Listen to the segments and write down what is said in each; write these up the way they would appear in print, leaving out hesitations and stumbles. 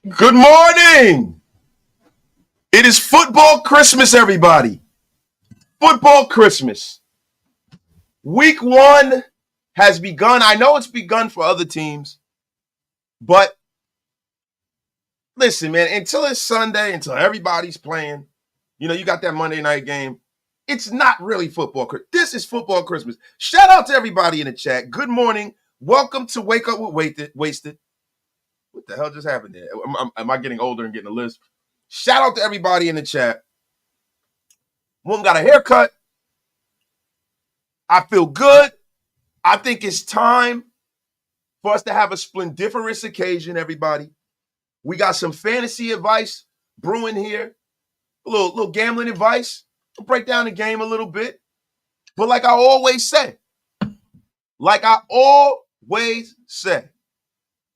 Good morning. It is football Christmas, everybody. Football Christmas. Week 1 has begun. I know it's begun for other teams, but listen, man, until it's Sunday, until everybody's playing, you got that Monday night game, it's not really football. This is football Christmas. Shout out to everybody in the chat. Good morning. Welcome to Wake Up with Wasted. What the hell just happened there? Am I getting older and getting a lisp? Shout out to everybody in the chat. One got a haircut. I feel good. I think it's time for us to have a splendiferous occasion, everybody. We got some fantasy advice brewing here. A little gambling advice. We'll break down the game a little bit. But like I always say,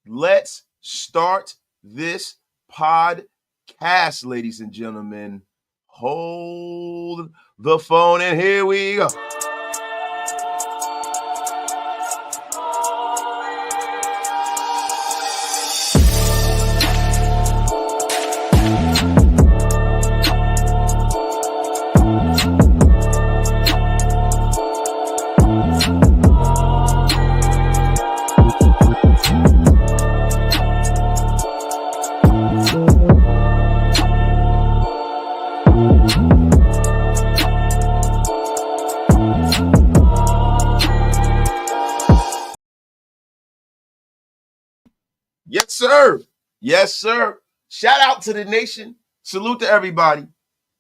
let's start this podcast, ladies and gentlemen. Hold the phone, and here we go. Yes, sir. Yes, sir. Shout out to the nation. Salute to everybody.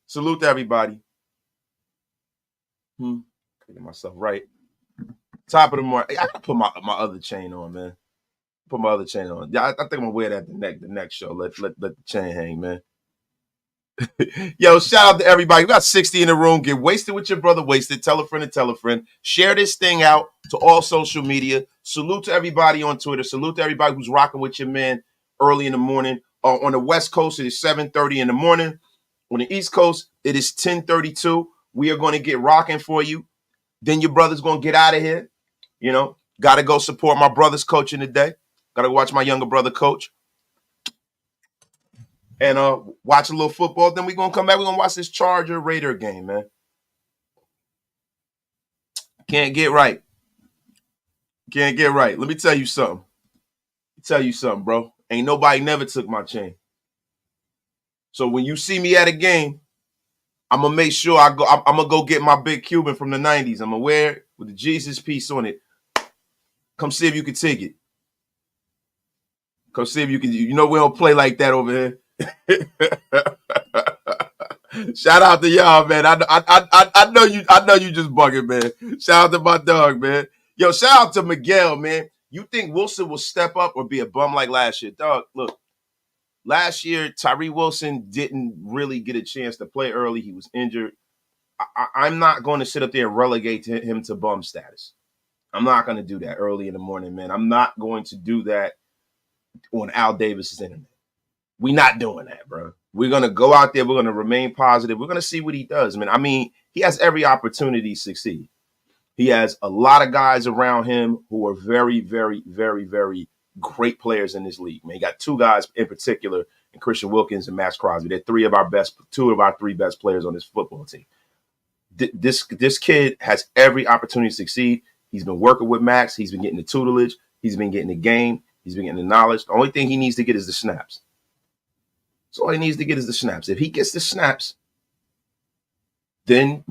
Salute to everybody. Getting myself right. Top of the morning. I gotta put my other chain on, man. Put my other chain on. Yeah, I think I'm gonna wear that the next show. Let the chain hang, man. Yo, shout out to everybody. We got 60 in the room. Get wasted with your brother Wasted. Tell a friend and tell a friend. Share this thing out to all social media. Salute to everybody on Twitter. Salute to everybody who's rocking with your man early in the morning. On the West Coast, it is 7:30 in the morning. On the East Coast, it is 10:32. We are going to get rocking for you. Then your brother's going to get out of here. Got to go support my brother's coaching today. Got to watch my younger brother coach. And watch a little football. Then we're going to come back. We're going to watch this Charger-Raider game, man. Can't get right. Can't get right. Let me tell you something. Bro. Ain't nobody never took my chain. So when you see me at a game, I'm going to make sure I'm going to go get my big Cuban from the 90s. I'm going to wear it with the Jesus piece on it. Come see if you can take it. Come see if you can. We don't play like that over here. Shout out to y'all, man. I know you just bugging, man. Shout out to my dog, man. Yo, shout out to Miguel, man. You think Wilson will step up or be a bum like last year? Dog, look. Last year, Tyree Wilson didn't really get a chance to play early. He was injured. I'm not going to sit up there and relegate him to bum status. I'm not going to do that early in the morning, man. I'm not going to do that on Al Davis's internet. We're not doing that, bro. We're going to go out there. We're going to remain positive. We're going to see what he does, man. I mean, he has every opportunity to succeed. He has a lot of guys around him who are very, very, very, very great players in this league, man. He got two guys in particular, and Christian Wilkins and Max Crosby. They're two of our three best players on this football team. This kid has every opportunity to succeed. He's been working with Max. He's been getting the tutelage. He's been getting the game. He's been getting the knowledge. The only thing he needs to get is the snaps. So all he needs to get is the snaps. If he gets the snaps, then,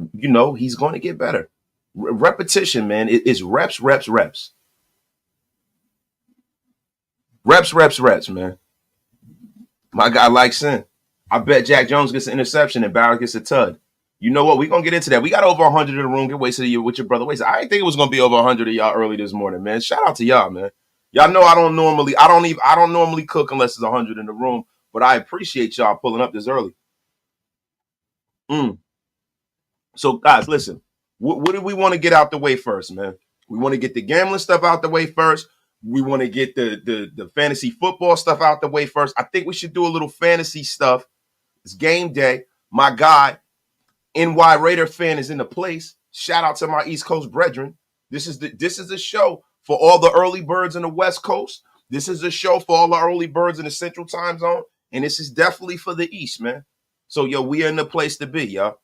he's going to get better. Repetition, man. It's reps. Reps, man. My guy likes in. I bet Jack Jones gets an interception and Barrett gets a tud. You know what? We're going to get into that. We got over 100 in the room. Get wasted with your brother. Wasted. I didn't think it was going to be over 100 of y'all early this morning, man. Shout out to y'all, man. Y'all know I don't normally cook unless there's 100 in the room, but I appreciate y'all pulling up this early. So, guys, listen. What do we want to get out the way first, man? We want to get the gambling stuff out the way first. We want to get the fantasy football stuff out the way first. I think we should do a little fantasy stuff. It's game day. My guy, NY Raider fan, is in the place. Shout out to my East Coast brethren. This is the show for all the early birds in the West Coast, This is a show for all our early birds in the Central Time Zone, and this is definitely for the East, man. So, yo, we are in the place to be, y'all.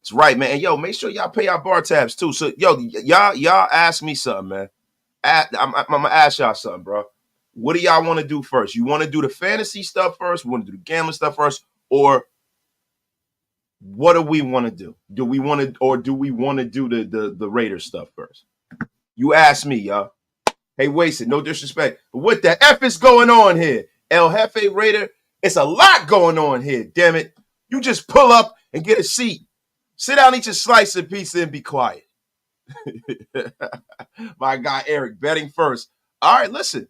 It's right, man. And, yo, make sure y'all pay our bar tabs, too. So, yo, y'all ask me something, man. I'm going to ask y'all something, bro. What do y'all want to do first? You want to do the fantasy stuff first? We want to do the gambling stuff first? Or what do we want to do? Do we want to do the Raiders stuff first? You ask me, y'all. Hey, Wasted, no disrespect. But what the F is going on here? El Jefe Raider, it's a lot going on here, damn it. You just pull up and get a seat. Sit down, eat your slice of pizza, and be quiet. My guy, Eric, betting first. All right, listen.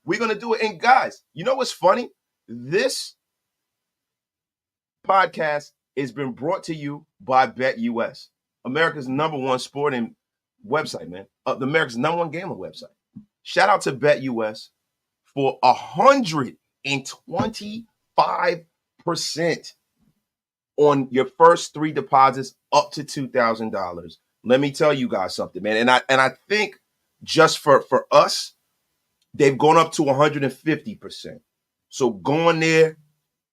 We're going to do it. And guys, you know what's funny? This podcast has been brought to you by BetUS, America's #1 sporting website, man. America's #1 gambling website. Shout out to BetUS for 125% on your first 3 deposits up to $2,000. Let me tell you guys something, man. And I think just for us, they've gone up to 150%. So go in there,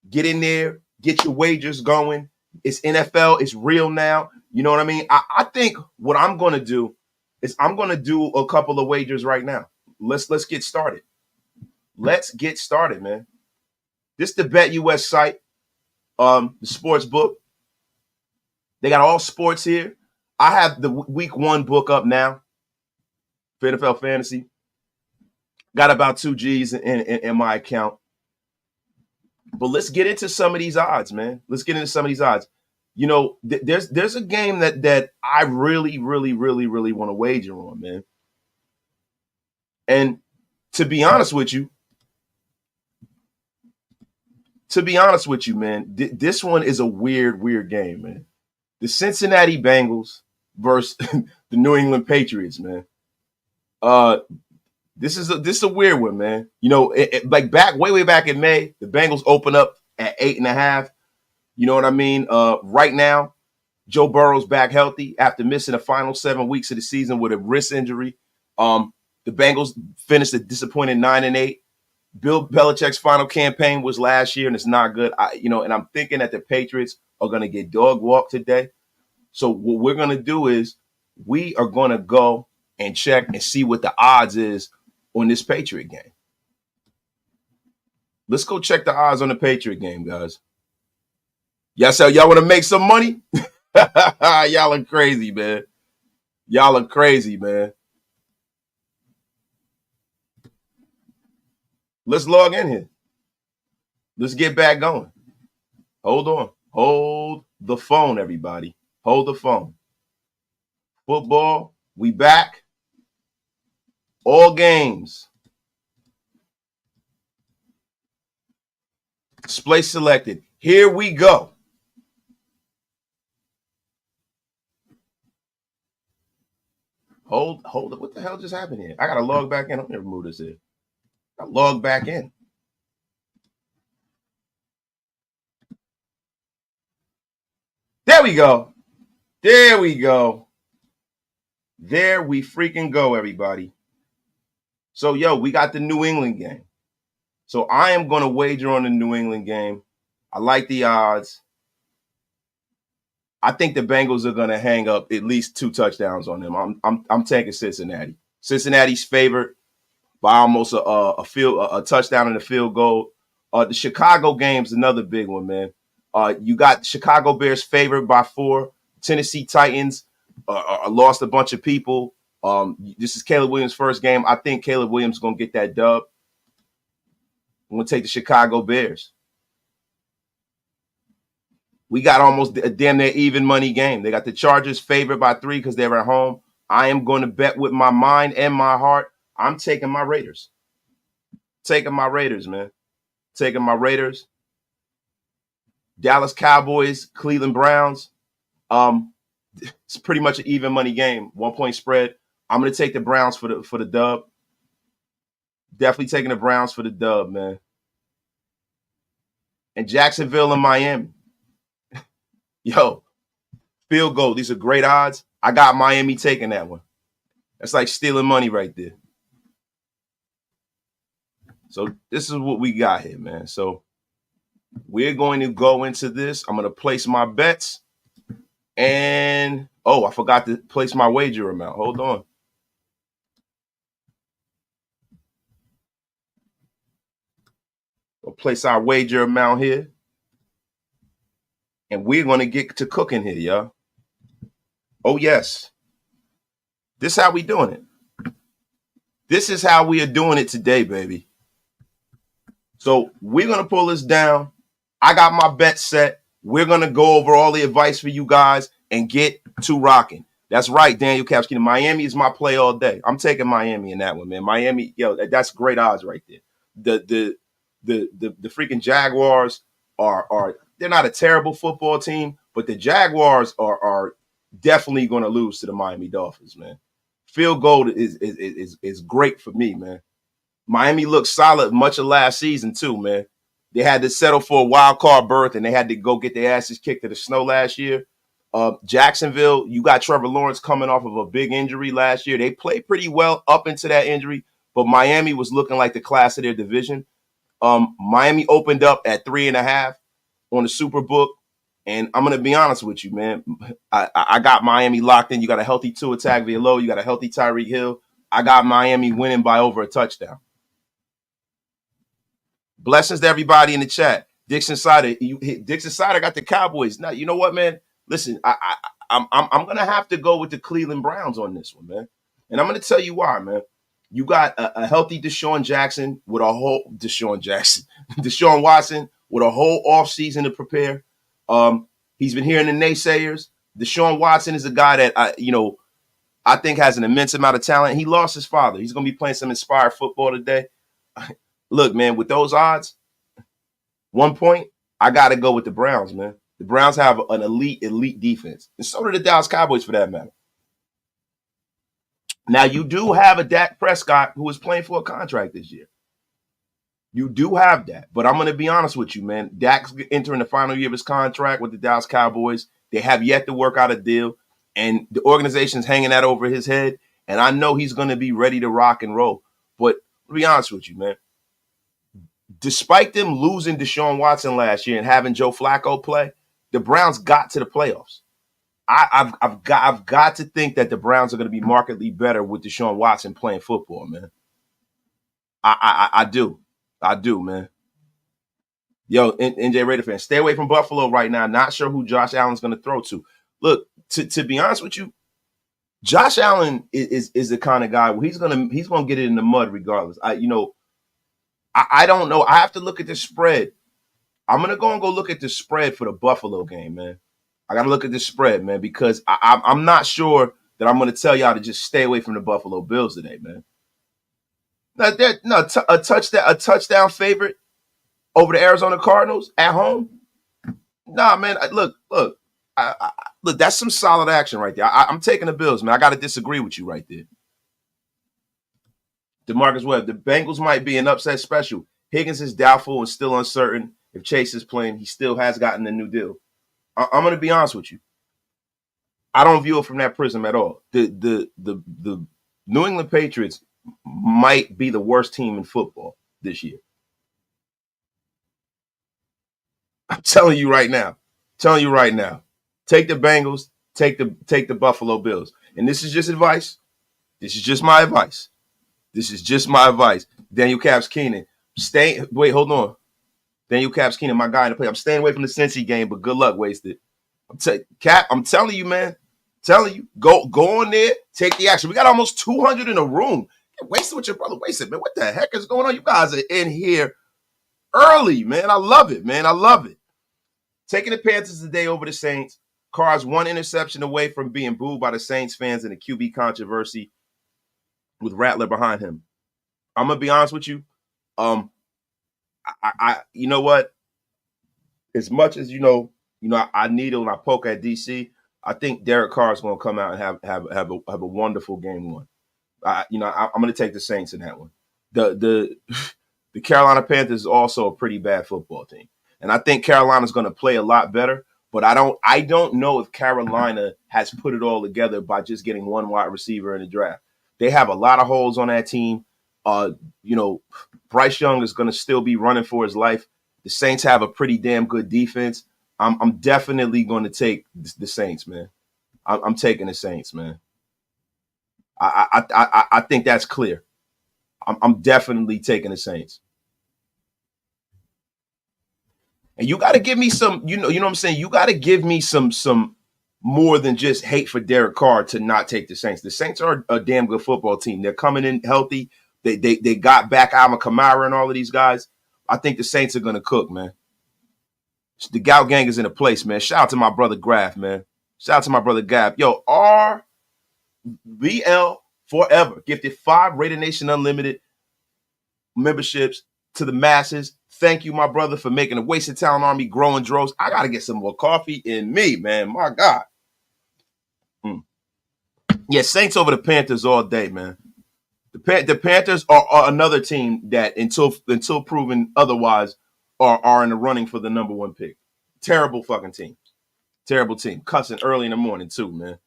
get in there, get your wagers going. It's NFL, it's real now. You know what I mean? I think what I'm going to do is I'm going to do a couple of wagers right now. Let's get started. Let's get started, man. This is the BetUS site, the sports book. They got all sports here. I have the week 1 book up now for NFL fantasy. Got about 2 G's in my account. But let's get into some of these odds, man. Let's get into some of these odds. You know, there's a game that I really want to wager on, man. And to be honest with you, man, this one is a weird game, man. The Cincinnati Bengals versus the New England Patriots, man. This is a weird one, man. You know, like way back in May, the Bengals open up at 8.5. You know what I mean? Right now, Joe Burrow's back healthy after missing the final 7 weeks of the season with a wrist injury. The Bengals finished a disappointing 9-8. Bill Belichick's final campaign was last year, and it's not good. And I'm thinking that the Patriots are going to get dog walked today. So what we're going to do is we are going to go and check and see what the odds is on this Patriot game. Let's go check the odds on the Patriot game, guys. Y'all want to make some money? Y'all are crazy, man. Y'all are crazy, man. Let's log in here. Let's get back going. Hold on. Hold the phone, everybody. Hold the phone. Football, we back. All games. Display selected. Here we go. Hold it. What the hell just happened here? I got to log back in. I'm going to remove this here. I log back in. There we go. There we go. There we freaking go, everybody. So, yo, we got the New England game. So I am going to wager on the New England game. I like the odds. I think the Bengals are going to hang up at least 2 touchdowns on them. I'm taking Cincinnati. Cincinnati's favored by almost a touchdown and a field goal. The Chicago game's another big one, man. You got Chicago Bears favored by 4. Tennessee Titans lost a bunch of people. This is Caleb Williams' first game. I think Caleb Williams is going to get that dub. I'm going to take the Chicago Bears. We got almost a damn near even money game. They got the Chargers favored by 3 because they're at home. I am going to bet with my mind and my heart. I'm taking my Raiders. Taking my Raiders, man. Taking my Raiders. Dallas Cowboys, Cleveland Browns. It's pretty much an even money game. 1-point spread. I'm going to take the Browns for the dub. Definitely taking the Browns for the dub, man. And Jacksonville and Miami. Yo, field goal. These are great odds. I got Miami taking that one. That's like stealing money right there. So this is what we got here, man. So we're going to go into this. I'm going to place my bets. And, I forgot to place my wager amount. Hold on. We'll place our wager amount here. And we're going to get to cooking here, y'all. Oh, yes. This is how we doing it. This is how we are doing it today, baby. So we're going to pull this down. I got my bet set. We're going to go over all the advice for you guys and get to rocking. That's right, Daniel Capskin. Miami is my play all day. I'm taking Miami in that one, man. Miami, that's great odds right there. The freaking Jaguars are they're not a terrible football team, but the Jaguars are definitely going to lose to the Miami Dolphins, man. Field goal is great for me, man. Miami looked solid much of last season too, man. They had to settle for a wild card berth, and they had to go get their asses kicked to the snow last year. Jacksonville, you got Trevor Lawrence coming off of a big injury last year. They played pretty well up into that injury, but Miami was looking like the class of their division. Miami opened up at 3.5 on the Superbook, and I'm going to be honest with you, man. I got Miami locked in. You got a healthy Tua Tagovailoa. You got a healthy Tyreek Hill. I got Miami winning by over a touchdown. Blessings to everybody in the chat. Dixon Sider got the Cowboys. Now, you know what, man? Listen, I'm gonna have to go with the Cleveland Browns on this one, man. And I'm gonna tell you why, man. You got a healthy Deshaun Watson with a whole offseason to prepare. He's been hearing the naysayers. Deshaun Watson is a guy that I think has an immense amount of talent. He lost his father. He's gonna be playing some inspired football today. Look, man, with those odds, 1 point, I got to go with the Browns, man. The Browns have an elite defense. And so do the Dallas Cowboys, for that matter. Now, you do have a Dak Prescott who is playing for a contract this year. You do have that. But I'm going to be honest with you, man. Dak's entering the final year of his contract with the Dallas Cowboys. They have yet to work out a deal. And the organization's hanging that over his head. And I know he's going to be ready to rock and roll. But to be honest with you, man, despite them losing Deshaun Watson last year and having Joe Flacco play, the Browns got to the playoffs. I've got to think that the Browns are going to be markedly better with Deshaun Watson playing football, man. I do, man. Yo, NJ Raider fan, stay away from Buffalo right now. Not sure who Josh Allen's going to throw to. Look, to be honest with you, Josh Allen is the kind of guy where he's gonna get it in the mud regardless. I don't know. I have to look at the spread. I'm going to go look at the spread for the Buffalo game, man. I got to look at the spread, man, because I'm not sure that I'm going to tell y'all to just stay away from the Buffalo Bills today, man. A touchdown favorite over the Arizona Cardinals at home? Nah, man. Look, that's some solid action right there. I'm taking the Bills, man. I got to disagree with you right there. DeMarcus Webb, the Bengals might be an upset special. Higgins is doubtful and still uncertain. If Chase is playing, he still has gotten a new deal. I'm going to be honest with you. I don't view it from that prism at all. The New England Patriots might be the worst team in football this year. I'm telling you right now. Take the Bengals, take the Buffalo Bills. And this is just advice. This is just my advice. Daniel Caps Keenan. Hold on. Daniel Caps Keenan, my guy in the play. I'm staying away from the Cincy game, but good luck, wasted. I'm telling you, man. Go on there, take the action. We got almost 200 in a room. Wasted with your brother. Wasted, man. What the heck is going on? You guys are in here early, man. I love it, man. Taking the Panthers today over the Saints. Carr's one interception away from being booed by the Saints fans in the QB controversy with Rattler behind him. I'm gonna be honest with you. I you know what? As much as I needle and I poke at DC, I think Derek Carr is going to come out and have a wonderful game one. I'm going to take the Saints in that one. The Carolina Panthers is also a pretty bad football team, and I think Carolina's going to play a lot better. But I don't know if Carolina has put it all together by just getting one wide receiver in the draft. They have a lot of holes on that team. You know, Bryce Young is going to still be running for his life. The Saints have a pretty damn good defense. I'm definitely going to take the Saints, man. I'm taking the Saints, man. I think that's clear. I'm definitely taking the Saints. And you got to give me some, you know what I'm saying? You got to give me some more than just hate for Derek Carr to not take the Saints. The Saints are a damn good football team. They're coming in healthy. They got back Alvin Kamara and all of these guys. I think the Saints are going to cook, man. The Gout Gang is in a place, man. Shout out to my brother Graf, man. Shout out to my brother Gap. Yo, RBL Forever gifted 5 Raider Nation Unlimited memberships to the masses. Thank you, my brother, for making the Wasted Talent Army grow in droves. I got to get some more coffee in me, man. My God. Yeah, Saints over the Panthers all day, man. The Panthers are another team that, until proven otherwise, are in the running for the number 1 pick. Terrible fucking team. Terrible team. Cussing early in the morning, too, man.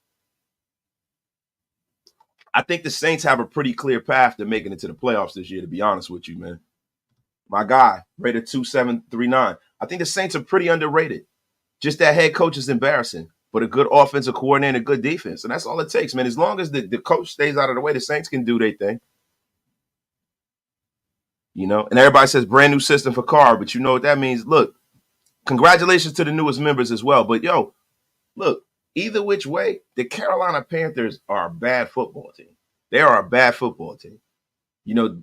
I think the Saints have a pretty clear path to making it to the playoffs this year, to be honest with you, man. My guy, rated 2739. I think the Saints are pretty underrated. Just that head coach is embarrassing. But a good offensive coordinator, good defense. And that's all it takes, man. As long as the coach stays out of the way, the Saints can do their thing. You know? And everybody says brand new system for Carr, but you know what that means? Look, congratulations to the newest members as well. But, yo, look, either which way, the Carolina Panthers are a bad football team. They are a bad football team. You know,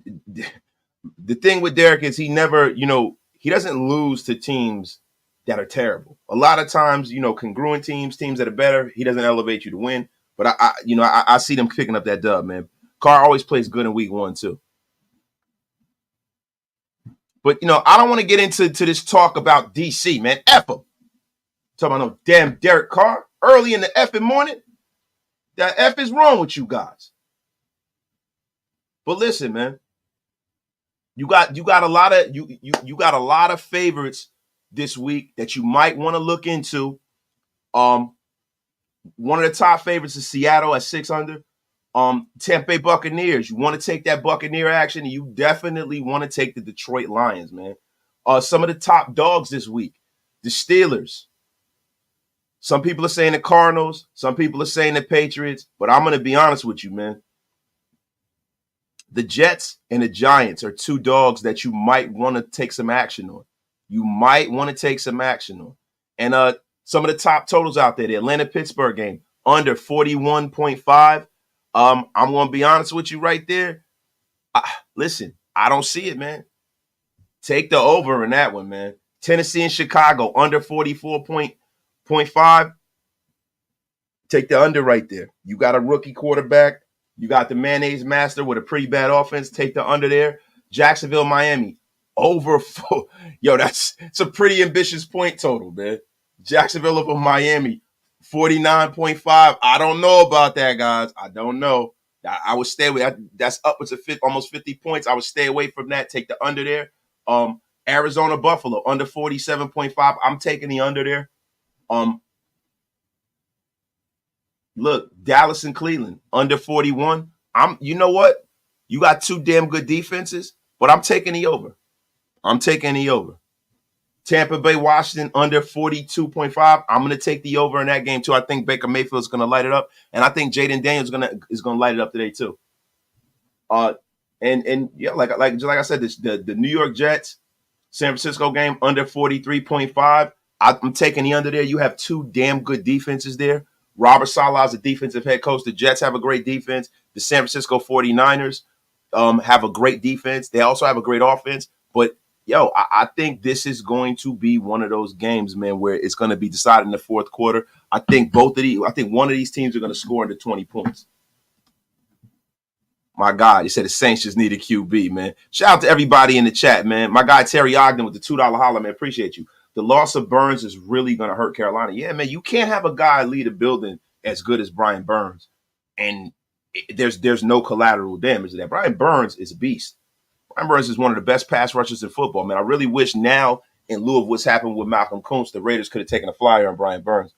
the thing with Derrick is he never, he doesn't lose to teams that are terrible. A lot of times, congruent teams that are better, he doesn't elevate you to win. But I see them picking up that dub, man. Carr always plays good in week 1 too. But I don't want to get into this talk about DC, man. F them. Talking about no damn Derek Carr early in the effing morning. That F is wrong with you guys. But listen, man. You got a lot of you got a lot of favorites this week that you might want to look into. One of the top favorites is Seattle at 600. Tampa Bay Buccaneers. You want to take that Buccaneer action, and you definitely want to take the Detroit Lions, man. Some of the top dogs this week, the Steelers. Some people are saying the Cardinals. Some people are saying the Patriots. But I'm going to be honest with you, man. The Jets and the Giants are 2 dogs that you might want to take some action on. And some of the top totals out there, the Atlanta-Pittsburgh game, under 41.5. I'm going to be honest with you right there. Listen, I don't see it, man. Take the over in that one, man. Tennessee and Chicago, under 44.5. Take the under right there. You got a rookie quarterback. You got the mayonnaise master with a pretty bad offense. Take the under there. Jacksonville, Miami, over 4. Yo, it's a pretty ambitious point total, man. Jacksonville over Miami, 49.5. I don't know about that, guys. I don't know. I would stay away. That's upwards of almost 50 points. I would stay away from that. Take the under there. Arizona, Buffalo, under 47.5. I'm taking the under there. Look, Dallas and Cleveland, under 41. You know what? You got 2 damn good defenses, but I'm taking the over. Tampa Bay, Washington, under 42.5. I'm going to take the over in that game, too. I think Baker Mayfield is going to light it up, and I think Jaden Daniels is going to light it up today, too. And yeah, like I said, the New York Jets, San Francisco game, under 43.5. I'm taking the under there. You have 2 damn good defenses there. Robert Saleh is a defensive head coach. The Jets have a great defense. The San Francisco 49ers have a great defense. They also have a great offense. But, yo, I think this is going to be one of those games, man, where it's going to be decided in the fourth quarter. I think one of these teams are going to score under 20 points. My God, you said the Saints just need a QB, man. Shout out to everybody in the chat, man. My guy Terry Ogden with the $2 holler, man. Appreciate you. The loss of Burns is really going to hurt Carolina. Yeah, man, you can't have a guy lead a building as good as Brian Burns, and there's no collateral damage to that. Brian Burns is a beast. Brian Burns is one of the best pass rushers in football, man. I really wish now, in lieu of what's happened with Malcolm Kuntz, the Raiders could have taken a flyer on Brian Burns.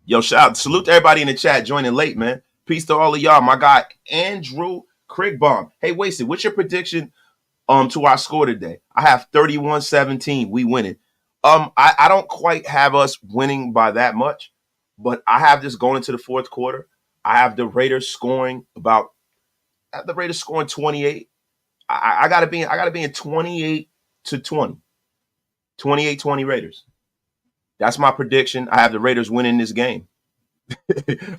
Yo, salute to everybody in the chat joining late, man. Peace to all of y'all. My guy, Andrew Krigbomb. Hey, Wasted, what's your prediction to our score today? I have 31-17. We winning. I don't quite have us winning by that much, but I have this going into the fourth quarter. I have the Raiders scoring 28. I gotta be in 28-20. 28-20 Raiders. That's my prediction. I have the Raiders winning this game.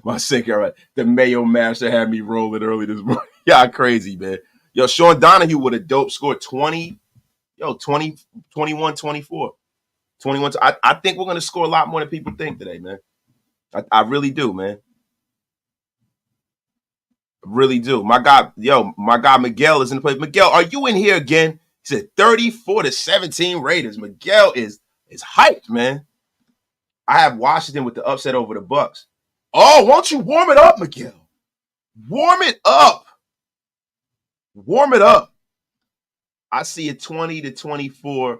My sinker, right? The Mayo Master had me rolling early this morning. Yeah, crazy, man. Yo, Sean Donahue with a dope score, 20, 21, 24. 21. I think we're going to score a lot more than people think today, man. I really do, man. Really do. My guy Miguel is in the place. Miguel, are you in here again? He said 34-17 Raiders. Miguel is hyped, man. I have Washington with the upset over the Bucks. Oh, won't you warm it up, Miguel? Warm it up. Warm it up. I see it 20-24.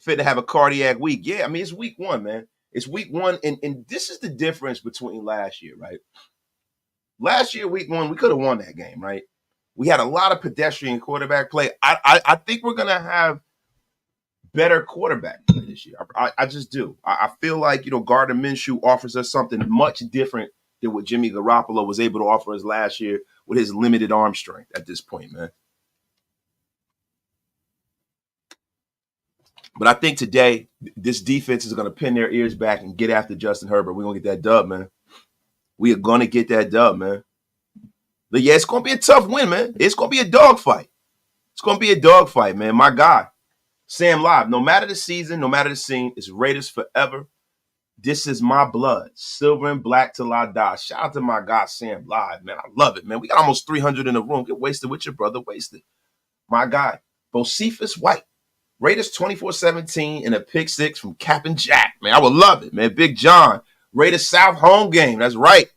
Fit to have a cardiac week. Yeah, I mean, it's week one, man. It's week one, and this is the difference between last year, right? Last year, week one, we could have won that game, right? We had a lot of pedestrian quarterback play. I think we're going to have better quarterback play this year. I just do. I feel like, Gardner Minshew offers us something much different than what Jimmy Garoppolo was able to offer us last year with his limited arm strength at this point, man. But I think today, this defense is going to pin their ears back and get after Justin Herbert. We're going to get that dub, man. We are going to get that dub, man. But yeah, it's going to be a tough win, man. It's going to be a dogfight. It's going to be a dogfight, man. My guy, Sam Live, no matter the season, no matter the scene, it's Raiders forever. This is my blood. Silver and black till I die. Shout out to my guy, Sam Live, man. I love it, man. We got almost 300 in the room. Get wasted with your brother. Wasted. My guy, Bocephus White. Raiders 24-17 and a pick six from Cap and Jack, man. I would love it, man. Big John. Raiders South home game. That's right.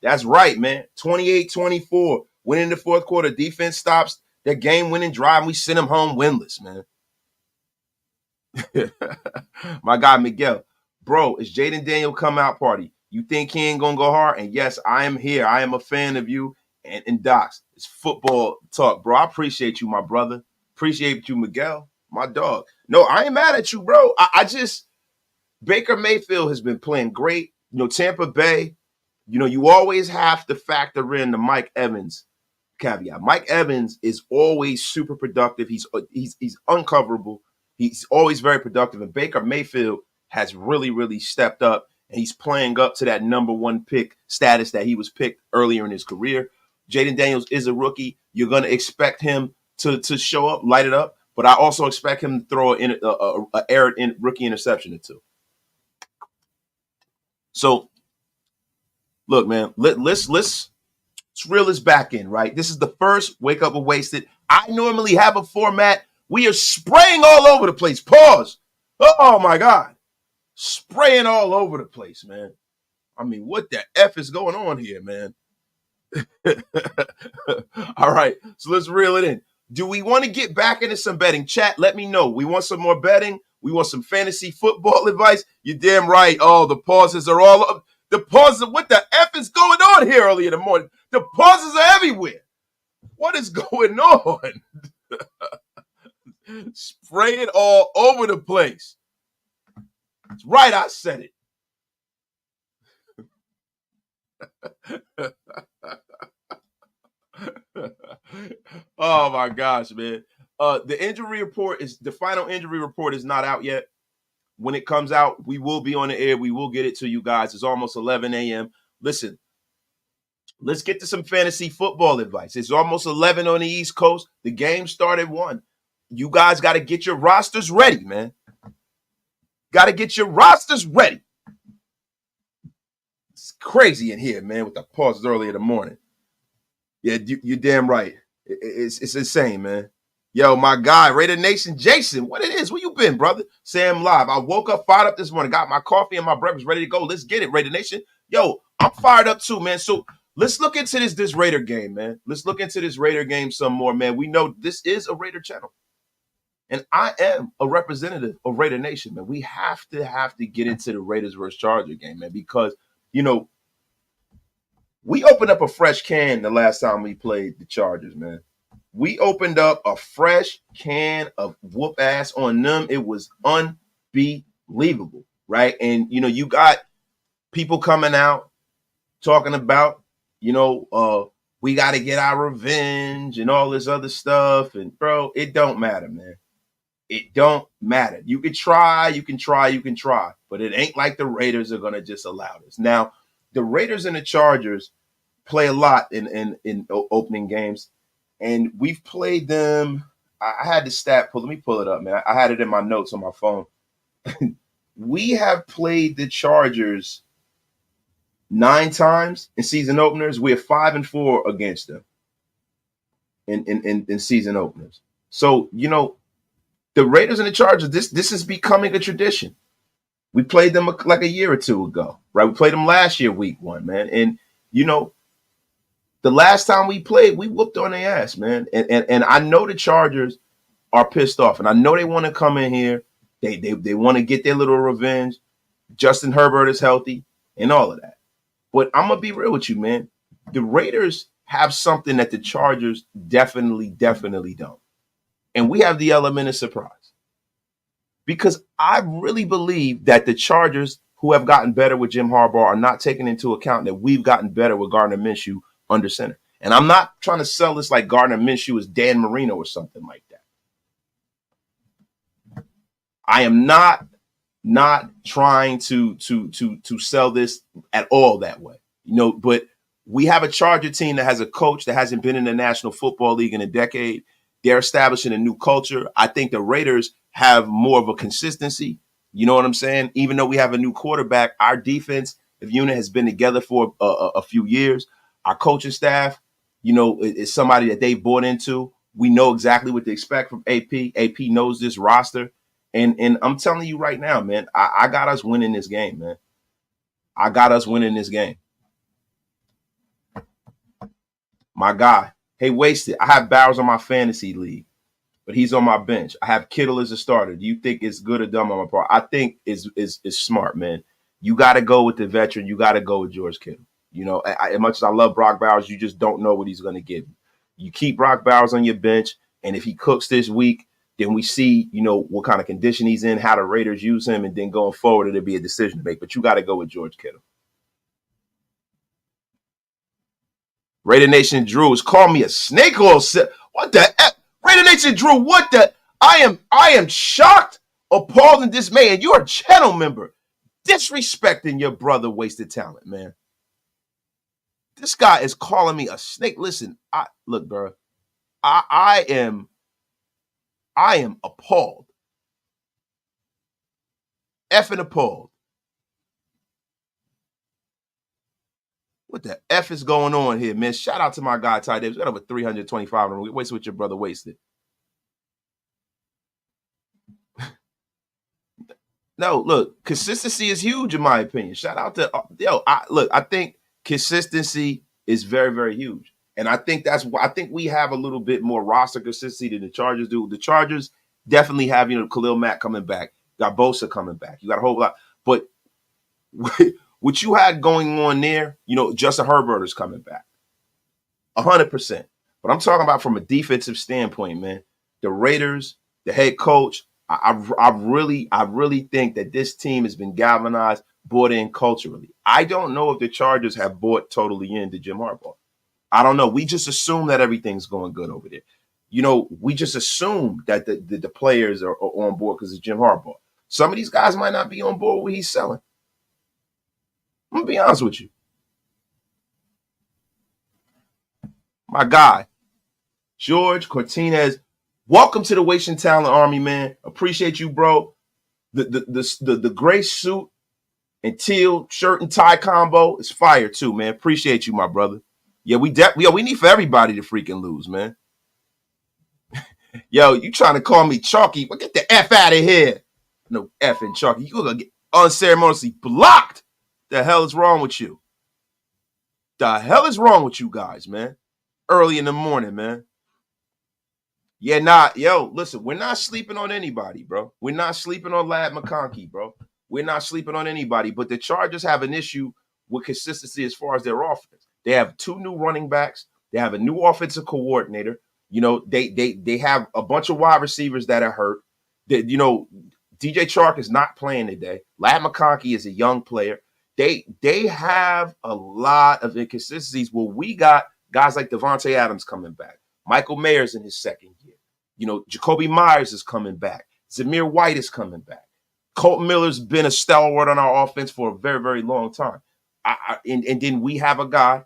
That's right, man. 28-24. Winning the fourth quarter. Defense stops their game-winning drive, and we send them home winless, man. My guy, Miguel. Bro, it's Jaden Daniel come out party. You think he ain't going to go hard? And yes, I am here. I am a fan of you and Docs. It's football talk, bro. I appreciate you, my brother. Appreciate you, Miguel. My dog. No, I ain't mad at you, bro. I just Baker Mayfield has been playing great. Tampa Bay, you always have to factor in the Mike Evans caveat. Mike Evans is always super productive. He's uncoverable. He's always very productive. And Baker Mayfield has really, really stepped up, and he's playing up to that number one pick status that he was picked earlier in his career. Jaden Daniels is a rookie. You're going to expect him to show up, light it up. But I also expect him to throw an errant rookie interception or two. So, look, man, let's reel this back in, right? This is the first Wake Up with Wasted. I normally have a format. We are spraying all over the place. Pause. Oh, my God. Spraying all over the place, man. I mean, what the F is going on here, man? All right, so let's reel it in. Do we want to get back into some betting? Chat, let me know. We want some more betting. We want some fantasy football advice. You're damn right. Oh, the pauses are all up. The pauses, what the F is going on here early in the morning? The pauses are everywhere. What is going on? Spray it all over the place. That's right, I said it. Oh my gosh, man. The final injury report is not out yet. When it comes out, we will be on the air. We will get it to you guys. It's almost 11 a.m. Listen, let's get to some fantasy football advice. It's almost 11 on the East Coast. The game started 1. You guys got to get your rosters ready, man. Got to get your rosters ready. It's crazy in here, man, with the pauses early in the morning. Yeah, you're damn right. It's insane, man. Yo, my guy, Raider Nation, Jason, what it is? Where you been, brother? Sam Live. I woke up fired up this morning, got my coffee and my breakfast ready to go. Let's get it, Raider Nation. Yo, I'm fired up too, man. So let's look into this Raider game, man. Let's look into this Raider game some more, man. We know this is a Raider channel. And I am a representative of Raider Nation, man. We have to get into the Raiders versus Charger game, man, because, We opened up a fresh can the last time we played the Chargers, man. We opened up a fresh can of whoop ass on them. It was unbelievable, right? And you got people coming out talking about, we got to get our revenge and all this other stuff. And bro, it don't matter, man. It don't matter. You can try, but it ain't like the Raiders are gonna just allow this. Now, the Raiders and the Chargers play a lot in opening games, and we've played them. I had the stat pull. Let me pull it up, man. I had it in my notes on my phone. We have played the Chargers 9 times in season openers. We're 5-4 against them in season openers. So the Raiders and the Chargers, this is becoming a tradition. We played them like a year or two ago, right? We played them last year, week 1, man. And the last time we played, we whooped on their ass, man. And I know the Chargers are pissed off, and I know they want to come in here. They want to get their little revenge. Justin Herbert is healthy and all of that. But I'm gonna be real with you, man. The Raiders have something that the Chargers definitely don't. And we have the element of surprise. Because I really believe that the Chargers, who have gotten better with Jim Harbaugh, are not taking into account that we've gotten better with Gardner Minshew under center. And I'm not trying to sell this like Gardner Minshew is Dan Marino or something like that. I am not trying to sell this at all that way. But we have a Charger team that has a coach that hasn't been in the National Football League in a decade. They're establishing a new culture. I think the Raiders have more of a consistency. You know what I'm saying? Even though we have a new quarterback, our defense unit has been together for a few years. Our coaching staff, is somebody that they bought into. We know exactly what to expect from AP. AP knows this roster. And I'm telling you right now, man, I got us winning this game, man. I got us winning this game. My guy. Hey, Wasted. I have Bowers on my fantasy league, but he's on my bench. I have Kittle as a starter. Do you think it's good or dumb on my part? I think it's smart, man. You got to go with the veteran. You got to go with George Kittle. As much as I love Brock Bowers, you just don't know what he's going to give you. You keep Brock Bowers on your bench, and if he cooks this week, then we see, what kind of condition he's in, how the Raiders use him, and then going forward, it'll be a decision to make. But you got to go with George Kittle. Raider Nation Drew is calling me a snake oil sip. What the F? Raider Nation Drew, what the? I am shocked, appalled, and dismayed. And you're a channel member disrespecting your brother Wasted Talent, man. This guy is calling me a snake. Listen, look, bro. I am appalled. Effing appalled. What the F is going on here, man? Shout out to my guy, Ty Davis. We got over 325 and we wasted with your brother Wasted. No, look, consistency is huge in my opinion. Shout out to I think consistency is very, very huge. And I think we have a little bit more roster consistency than the Chargers do. The Chargers definitely have, Khalil Mack coming back. You got Bosa coming back. You got a whole lot. But what you had going on there, Justin Herbert is coming back. 100%. But I'm talking about from a defensive standpoint, man. The Raiders, the head coach, I really think that this team has been galvanized, bought in culturally. I don't know if the Chargers have bought totally into Jim Harbaugh. I don't know. We just assume that everything's going good over there. We just assume that the players are on board because it's Jim Harbaugh. Some of these guys might not be on board with what he's selling. I'm going to be honest with you. My guy, George Cortinez, welcome to the Wasting Talent Army, man. Appreciate you, bro. The gray suit and teal shirt and tie combo is fire too, man. Appreciate you, my brother. Yeah, we need for everybody to freaking lose, man. Yo, you trying to call me Chalky? Well, get the F out of here. No effing Chalky. You're going to get unceremoniously blocked. The hell is wrong with you? The hell is wrong with you guys, man? Early in the morning, man. Yeah, listen, we're not sleeping on anybody, bro. We're not sleeping on Lad McConkey, bro. We're not sleeping on anybody. But the Chargers have an issue with consistency as far as their offense. They have 2 new running backs. They have a new offensive coordinator. They have a bunch of wide receivers that are hurt. DJ Chark is not playing today. Ladd McConkey is a young player. They have a lot of inconsistencies. Well, we got guys like Devontae Adams coming back. Michael Mayer's in his second year. Jacoby Myers is coming back. Zamir White is coming back. Colton Miller's been a stalwart on our offense for a very, very long time. And then we have a guy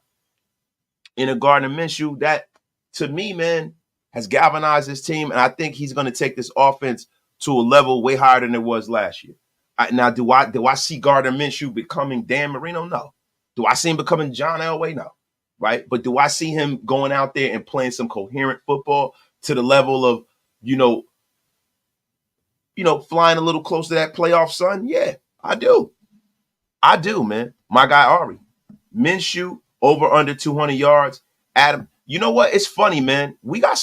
in a Gardner Minshew that, to me, man, has galvanized this team. And I think he's going to take this offense to a level way higher than it was last year. Now, do I see Gardner Minshew becoming Dan Marino? No. Do I see him becoming John Elway? No. Right? But do I see him going out there and playing some coherent football to the level of, flying a little close to that playoff sun? Yeah, I do. I do, man. My guy, Ari. Minshew, over under 200 yards. Adam, you know what? It's funny, man. I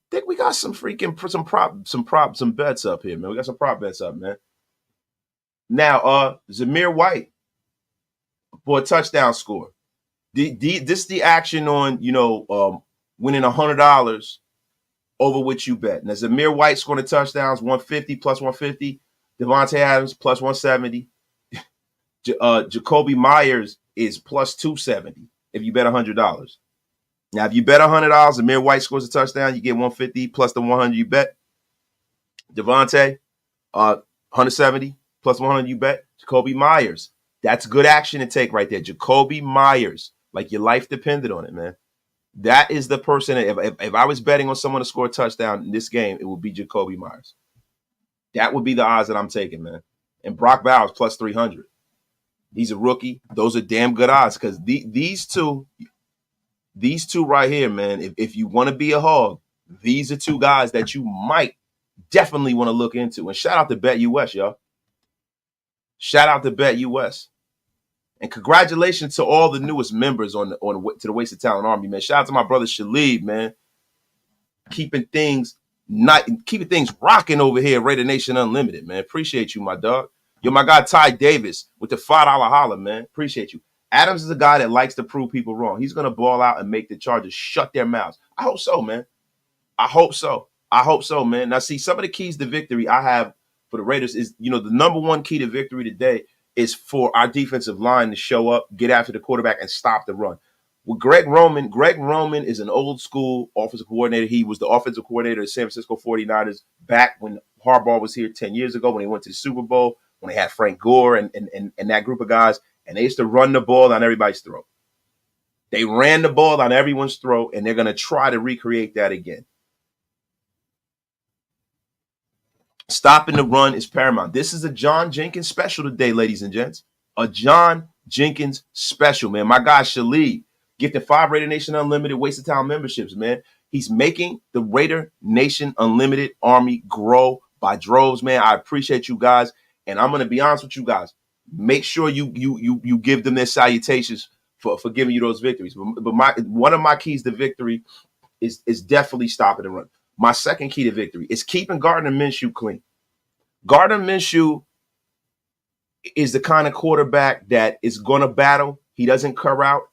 think we got some bets up here, man. We got some prop bets up, man. Now, Zamir White for a touchdown score. This is the action on, winning $100 over which you bet. Now, Zamir White scoring touchdowns, 150 plus 150. Devontae Adams plus 170. Jacoby Myers is plus 270 if you bet $100. Now, if you bet $100, Zamir White scores a touchdown, you get 150 plus the 100 you bet. Devontae, 170 plus 100 you bet. Jacoby Myers, that's good action to take right there. Jacoby Myers, like your life depended on it, man. That is the person. If I was betting on someone to score a touchdown in this game, it would be Jacoby Myers. That would be the odds that I'm taking, man. And Brock Bowers plus 300. He's a rookie. Those are damn good odds because these two right here, man, if you want to be a hog, these are 2 guys that you might definitely want to look into. And shout out to Bet US, y'all. Shout out to Bet US. And congratulations to all the newest members to the Wasted Talent Army, man. Shout out to my brother Shalib, man. Keeping things rocking over here at Raider Nation Unlimited, man. Appreciate you, my dog. Yo, my guy Ty Davis with the $5 holler, man. Appreciate you. Adams is a guy that likes to prove people wrong. He's going to ball out and make the Chargers shut their mouths. I hope so, man. I hope so, man. Now, see, some of the keys to victory I have for the Raiders is, the number one key to victory today is for our defensive line to show up, get after the quarterback, and stop the run. With Greg Roman is an old school offensive coordinator. He was the offensive coordinator of the San Francisco 49ers back when Harbaugh was here 10 years ago when they went to the Super Bowl, when they had Frank Gore and that group of guys, and they used to run the ball on everybody's throat. They ran the ball on everyone's throat, and they're going to try to recreate that again. Stopping the run is paramount. This is a John Jenkins special today, ladies and gents. A John Jenkins special, man. My guy Shalib gifted 5 Raider Nation Unlimited Wasted Time memberships, man. He's making the Raider Nation Unlimited Army grow by droves, man. I appreciate you guys, and I'm going to be honest with you guys. Make sure you give them their salutations for giving you those victories. But one of my keys to victory is definitely stopping the run. My second key to victory is keeping Gardner Minshew clean. Gardner Minshew is the kind of quarterback that is going to battle. He doesn't cur out.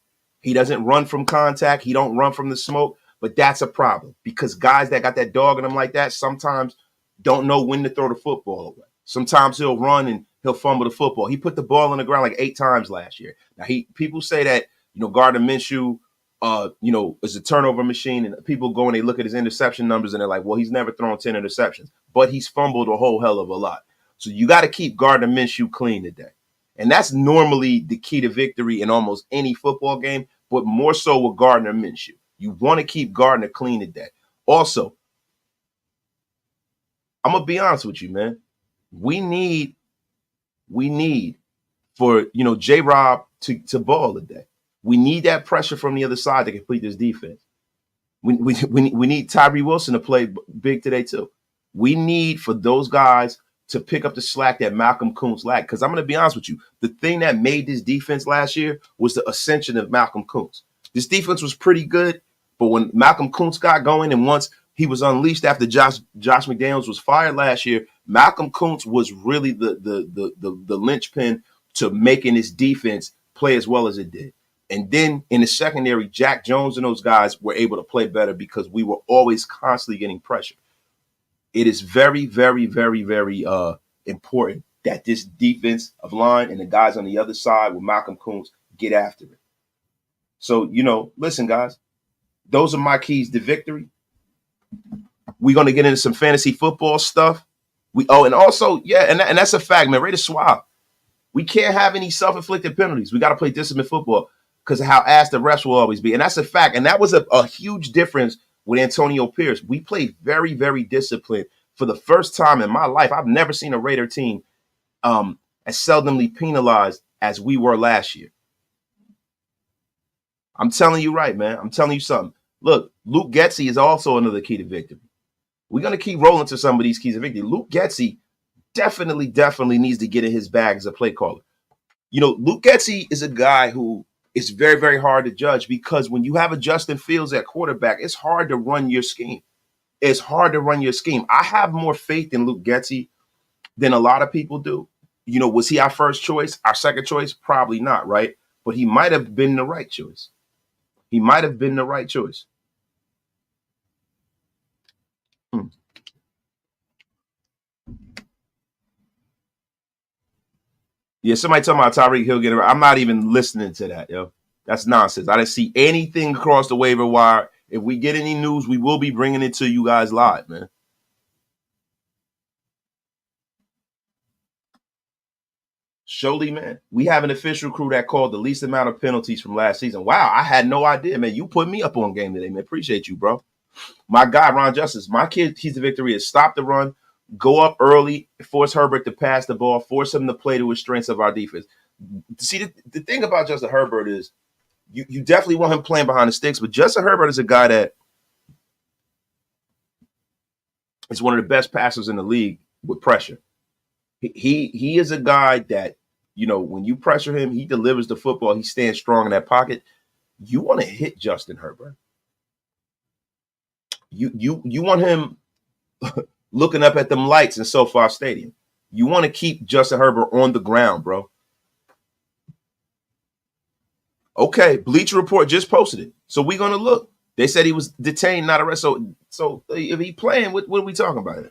He doesn't run from contact. He don't run from the smoke. But that's a problem because guys that got that dog in them like that sometimes don't know when to throw the football away. Sometimes he'll run and he'll fumble the football. He put the ball on the ground like 8 times last year. Now, people say that, Gardner Minshew, is a turnover machine, and people go and they look at his interception numbers and they're like, well, he's never thrown 10 interceptions, but he's fumbled a whole hell of a lot. So you got to keep Gardner Minshew clean today. And that's normally the key to victory in almost any football game, but more so with Gardner Minshew. You want to keep Gardner clean today. Also, I'm going to be honest with you, man. We need for, J-Rob to ball today. We need that pressure from the other side to complete this defense. We need Tyree Wilson to play big today too. We need for those guys to pick up the slack that Malcolm Kuntz lacked. Because I'm going to be honest with you, the thing that made this defense last year was the ascension of Malcolm Kuntz. This defense was pretty good, but when Malcolm Kuntz got going and once he was unleashed after Josh McDaniels was fired last year, Malcolm Kuntz was really the linchpin to making this defense play as well as it did. And then in the secondary, Jack Jones and those guys were able to play better because we were always constantly getting pressure. It is very, very, very, very important that this defense of line and the guys on the other side with Malcolm Kuntz get after it. So, listen, guys, those are my keys to victory. We're going to get into some fantasy football stuff. And also, and that's a fact, man. Ready to swap. We can't have any self-inflicted penalties. We got to play disciplined football because of how ass the refs will always be. And that's a fact. And that was a huge difference with Antonio Pierce. We played very, very disciplined. For the first time in my life, I've never seen a Raider team as seldomly penalized as we were last year. I'm telling you right, man. I'm telling you something. Look, Luke Getsy is also another key to victory. We're going to keep rolling to some of these keys to victory. Luke Getsy definitely needs to get in his bag as a play caller. Luke Getsy is a guy who is very, very hard to judge because when you have a Justin Fields at quarterback, it's hard to run your scheme. It's hard to run your scheme. I have more faith in Luke Getsy than a lot of people do. Was he our first choice? Our second choice? Probably not, right? But he might have been the right choice. He might have been the right choice. Yeah, somebody talking about Tyreek Hill getting around. I'm not even listening to that, yo. That's nonsense. I didn't see anything across the waiver wire. If we get any news, we will be bringing it to you guys live, man. Surely, man. We have an official crew that called the least amount of penalties from last season. Wow, I had no idea, man. You put me up on game today, man. Appreciate you, bro. My guy, Ron Justice, my keys to victory is stop the run, go up early, force Herbert to pass the ball, force him to play to his strengths of our defense. See, the thing about Justin Herbert is you definitely want him playing behind the sticks, but Justin Herbert is a guy that is one of the best passers in the league with pressure. He is a guy that, when you pressure him, he delivers the football. He stands strong in that pocket. You want to hit Justin Herbert. You want him looking up at them lights in SoFi Stadium. You want to keep Justin Herbert on the ground, bro. Okay, Bleacher Report just posted it. So we're going to look. They said he was detained, not arrested. So if he playing, what are we talking about?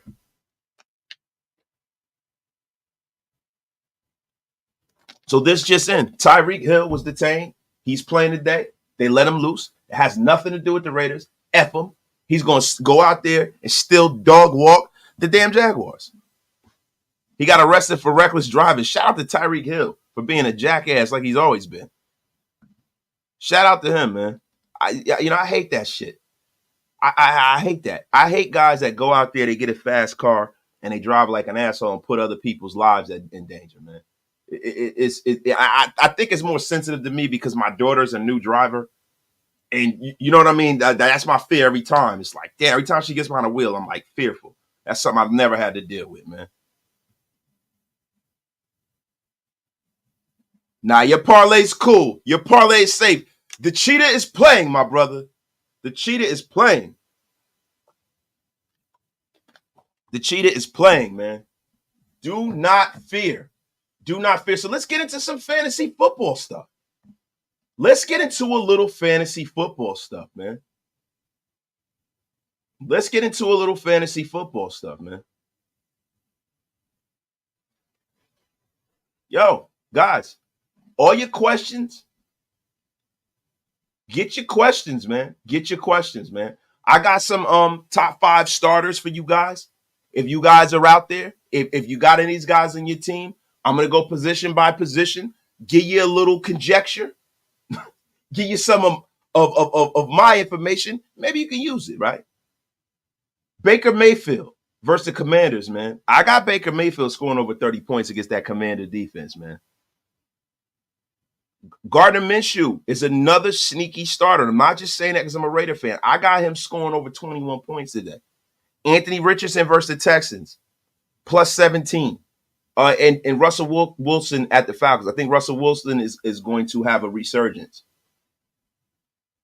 So this just in. Tyreek Hill was detained. He's playing today. They let him loose. It has nothing to do with the Raiders. F him. He's going to go out there and still dog walk the damn Jaguars. He got arrested for reckless driving. Shout out to Tyreek Hill for being a jackass like he's always been. Shout out to him, man. I hate that shit. I hate that. I hate guys that go out there, they get a fast car, and they drive like an asshole and put other people's lives in danger, man. I think it's more sensitive to me because my daughter's a new driver. And you know what I mean? That's my fear every time. It's like, damn, every time she gets behind a wheel, I'm like fearful. That's something I've never had to deal with, man. Nah, your parlay's cool. Your parlay's safe. The cheetah is playing, my brother. The cheetah is playing. The cheetah is playing, man. Do not fear. Do not fear. So let's get into some fantasy football stuff. Let's get into a little fantasy football stuff, man. Let's get into a little fantasy football stuff, man. Yo, guys, all your questions, get your questions, man. Get your questions, man. I got some top 5 starters for you guys. If you guys are out there, if you got any of these guys in your team, I'm going to go position by position, give you a little conjecture, give you some of my information. Maybe you can use it, right? Baker Mayfield versus the Commanders, man. I got Baker Mayfield scoring over 30 points against that Commander defense, man. Gardner Minshew is another sneaky starter. I'm not just saying that because I'm a Raider fan. I got him scoring over 21 points today. Anthony Richardson versus the Texans, plus 17. And Russell Wilson at the Falcons. I think Russell Wilson is going to have a resurgence.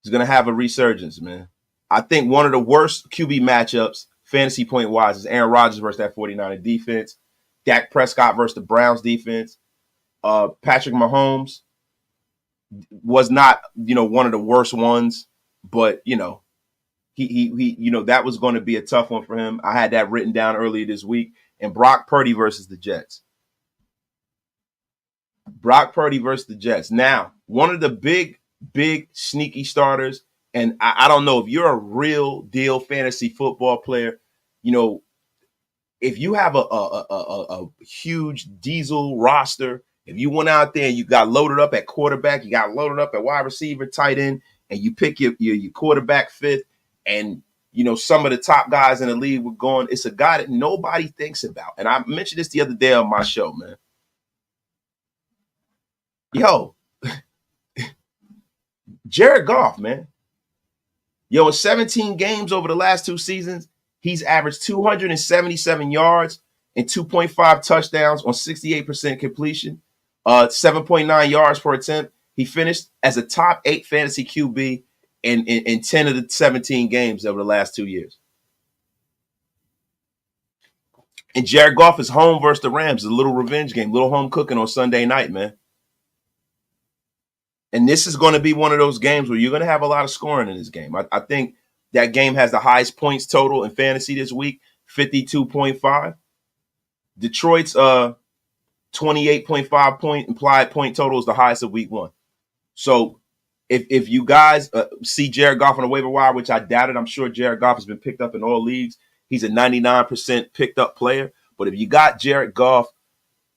He's going to have a resurgence, man. I think one of the worst QB matchups, fantasy point-wise, is Aaron Rodgers versus that 49er defense. Dak Prescott versus the Browns defense. Patrick Mahomes was not, one of the worst ones, but he that was going to be a tough one for him. I had that written down earlier this week. And Brock Purdy versus the Jets. Brock Purdy versus the Jets. Now, one of the big sneaky starters, and I don't know if you're a real deal fantasy football player, if you have a huge diesel roster, if you went out there and you got loaded up at quarterback, you got loaded up at wide receiver, tight end, and you pick your quarterback fifth, and some of the top guys in the league were going, it's a guy that nobody thinks about. And I mentioned this the other day on my show, man. Yo, Jared Goff, man. In 17 games over the last 2 seasons, he's averaged 277 yards and 2.5 touchdowns on 68% completion, 7.9 yards per attempt. He finished as a top 8 fantasy QB in 10 of the 17 games over the last 2 years. And Jared Goff is home versus the Rams, a little revenge game, little home cooking on Sunday night, man. And this is going to be one of those games where you're going to have a lot of scoring in this game. I think that game has the highest points total in fantasy this week, 52.5. Detroit's 28.5 point implied point total is the highest of week 1. So if you guys see Jared Goff on the waiver wire, which I doubted, I'm sure Jared Goff has been picked up in all leagues. He's a 99% picked up player. But if you got Jared Goff,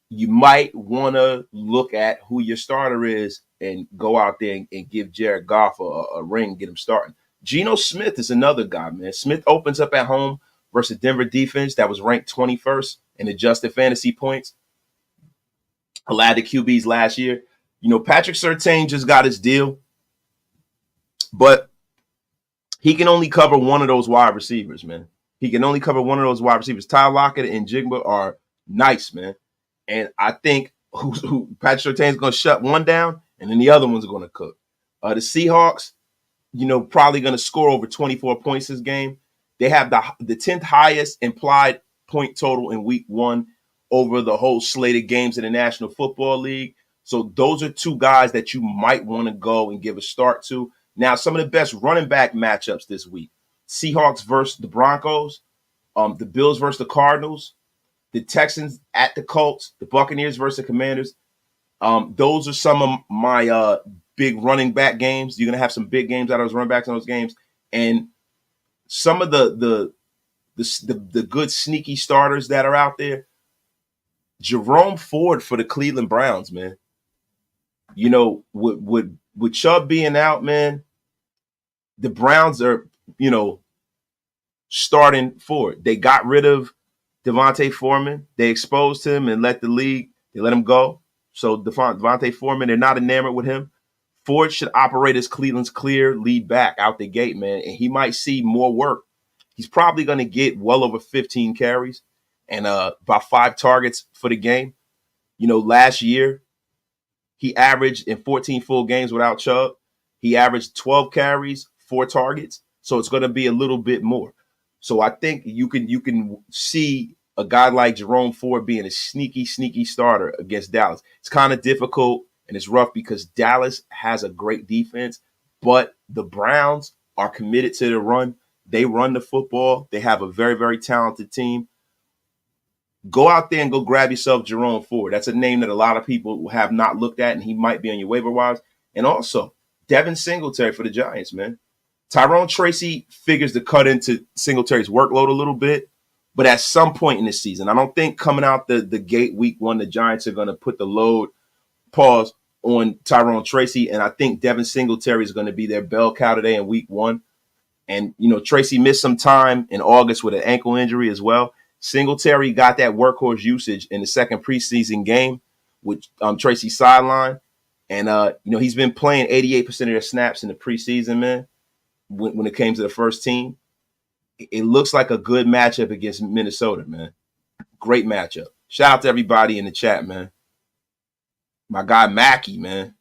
you might want to look at who your starter is and go out there and give Jared Goff a ring, get him starting. Geno Smith is another guy, man. Smith opens up at home versus Denver defense that was ranked 21st in adjusted fantasy points. Allowed the QBs last year. Patrick Surtain just got his deal, but he can only cover one of those wide receivers, man. He can only cover one of those wide receivers. Ty Lockett and Jigba are nice, man. And I think who Patrick Surtain's going to shut one down, and then the other one's going to cook. The Seahawks, probably going to score over 24 points this game. They have the 10th highest implied point total in week 1 over the whole slate of games in the National Football League. So those are 2 guys that you might want to go and give a start to. Now, some of the best running back matchups this week: Seahawks versus the Broncos, the Bills versus the Cardinals, the Texans at the Colts, the Buccaneers versus the Commanders. Those are some of my big running back games. You're going to have some big games out of those running backs in those games. And some of the good sneaky starters that are out there, Jerome Ford for the Cleveland Browns, man. With Chubb being out, man, the Browns are, starting Ford. They got rid of Devontae Foreman. They exposed him and let him go. So Devontae Foreman, they're not enamored with him. Ford should operate as Cleveland's clear lead back out the gate, man, and he might see more work. He's probably going to get well over 15 carries and about 5 targets for the game. Last year, he averaged in 14 full games without Chubb, he averaged 12 carries, 4 targets. So it's going to be a little bit more. So I think you can see a guy like Jerome Ford being a sneaky starter against Dallas. It's kind of difficult and it's rough because Dallas has a great defense, but the Browns are committed to the run. They run the football. They have a very, very talented team. Go out there and go grab yourself Jerome Ford. That's a name that a lot of people have not looked at, and he might be on your waiver wires. And also, Devin Singletary for the Giants, man. Tyrone Tracy figures to cut into Singletary's workload a little bit, but at some point in this season, I don't think coming out the gate week 1, the Giants are going to put the load, on Tyrone Tracy, and I think Devin Singletary is going to be their bell cow today in week 1. And, Tracy missed some time in August with an ankle injury as well. Singletary got that workhorse usage in the second preseason game with Tracy's sideline. And, he's been playing 88% of their snaps in the preseason, man, when it came to the first team. It looks like a good matchup against Minnesota, man. Great matchup. Shout out to everybody in the chat, man. My guy Mackey, man.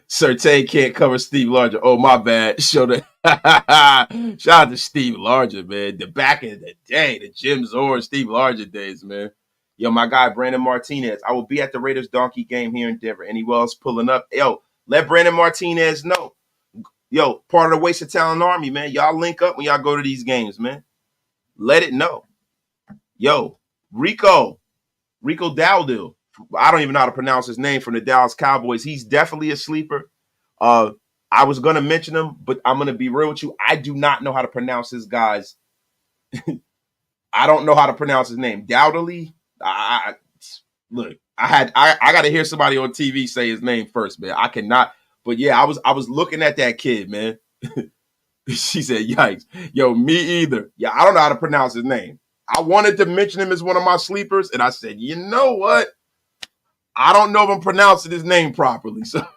Surtain can't cover Steve Larger. Oh, my bad. Shout out to Steve Larger, man. The back in the day, the Jim Zorn, Steve Larger days, man. Yo, my guy, Brandon Martinez. I will be at the Raiders Donkey game here in Denver. Anyone else pulling up? Yo, let Brandon Martinez know. Yo, part of the Wasted Talent Army, man. Y'all link up when y'all go to these games, man. Let it know. Yo, Rico Dowdle. I don't even know how to pronounce his name, from the Dallas Cowboys. He's definitely a sleeper. I was going to mention him, but I'm going to be real with you. I do not know how to pronounce this guy's. I don't know how to pronounce his name. Dowdley. Look, I got to hear somebody on TV say his name first, man. I cannot. But yeah, I was looking at that kid, man. She said, yikes. Yo, me either. Yeah, I don't know how to pronounce his name. I wanted to mention him as one of my sleepers, and I said, you know what? I don't know if I'm pronouncing his name properly. So,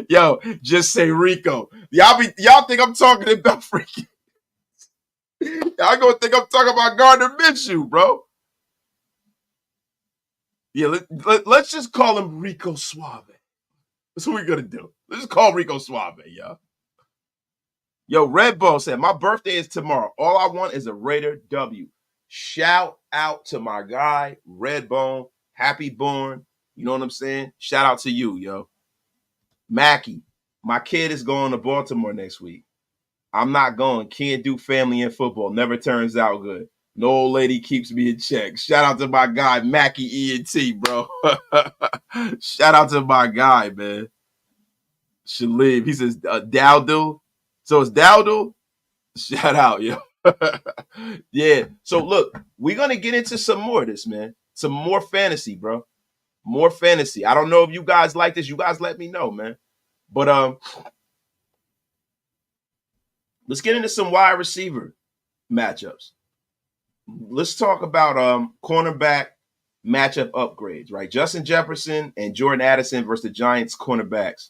yo, just say Rico. Y'all think I'm talking about freaking. Y'all gonna think I'm talking about Gardner Minshew, bro. Yeah, let's just call him Rico Suave. That's what we're gonna do. Let's just call Rico Suave, y'all. Yo, Redbone said, my birthday is tomorrow. All I want is a Raider W. Shout out to my guy, Redbone. Happy born. You know what I'm saying? Shout out to you, yo. Mackie, my kid is going to Baltimore next week. I'm not going. Can't do family and football. Never turns out good. No old lady keeps me in check. Shout out to my guy, Mackie ENT, bro. Shout out to my guy, man. Should leave. He says, Dowdle. So it's Dowdle? Shout out, yo. Yeah. So look, we're going to get into some more of this, man. Some more fantasy, bro. More fantasy. I don't know if you guys like this. You guys let me know, man. But let's get into some wide receiver matchups. Let's talk about cornerback matchup upgrades, right? Justin Jefferson and Jordan Addison versus the Giants cornerbacks.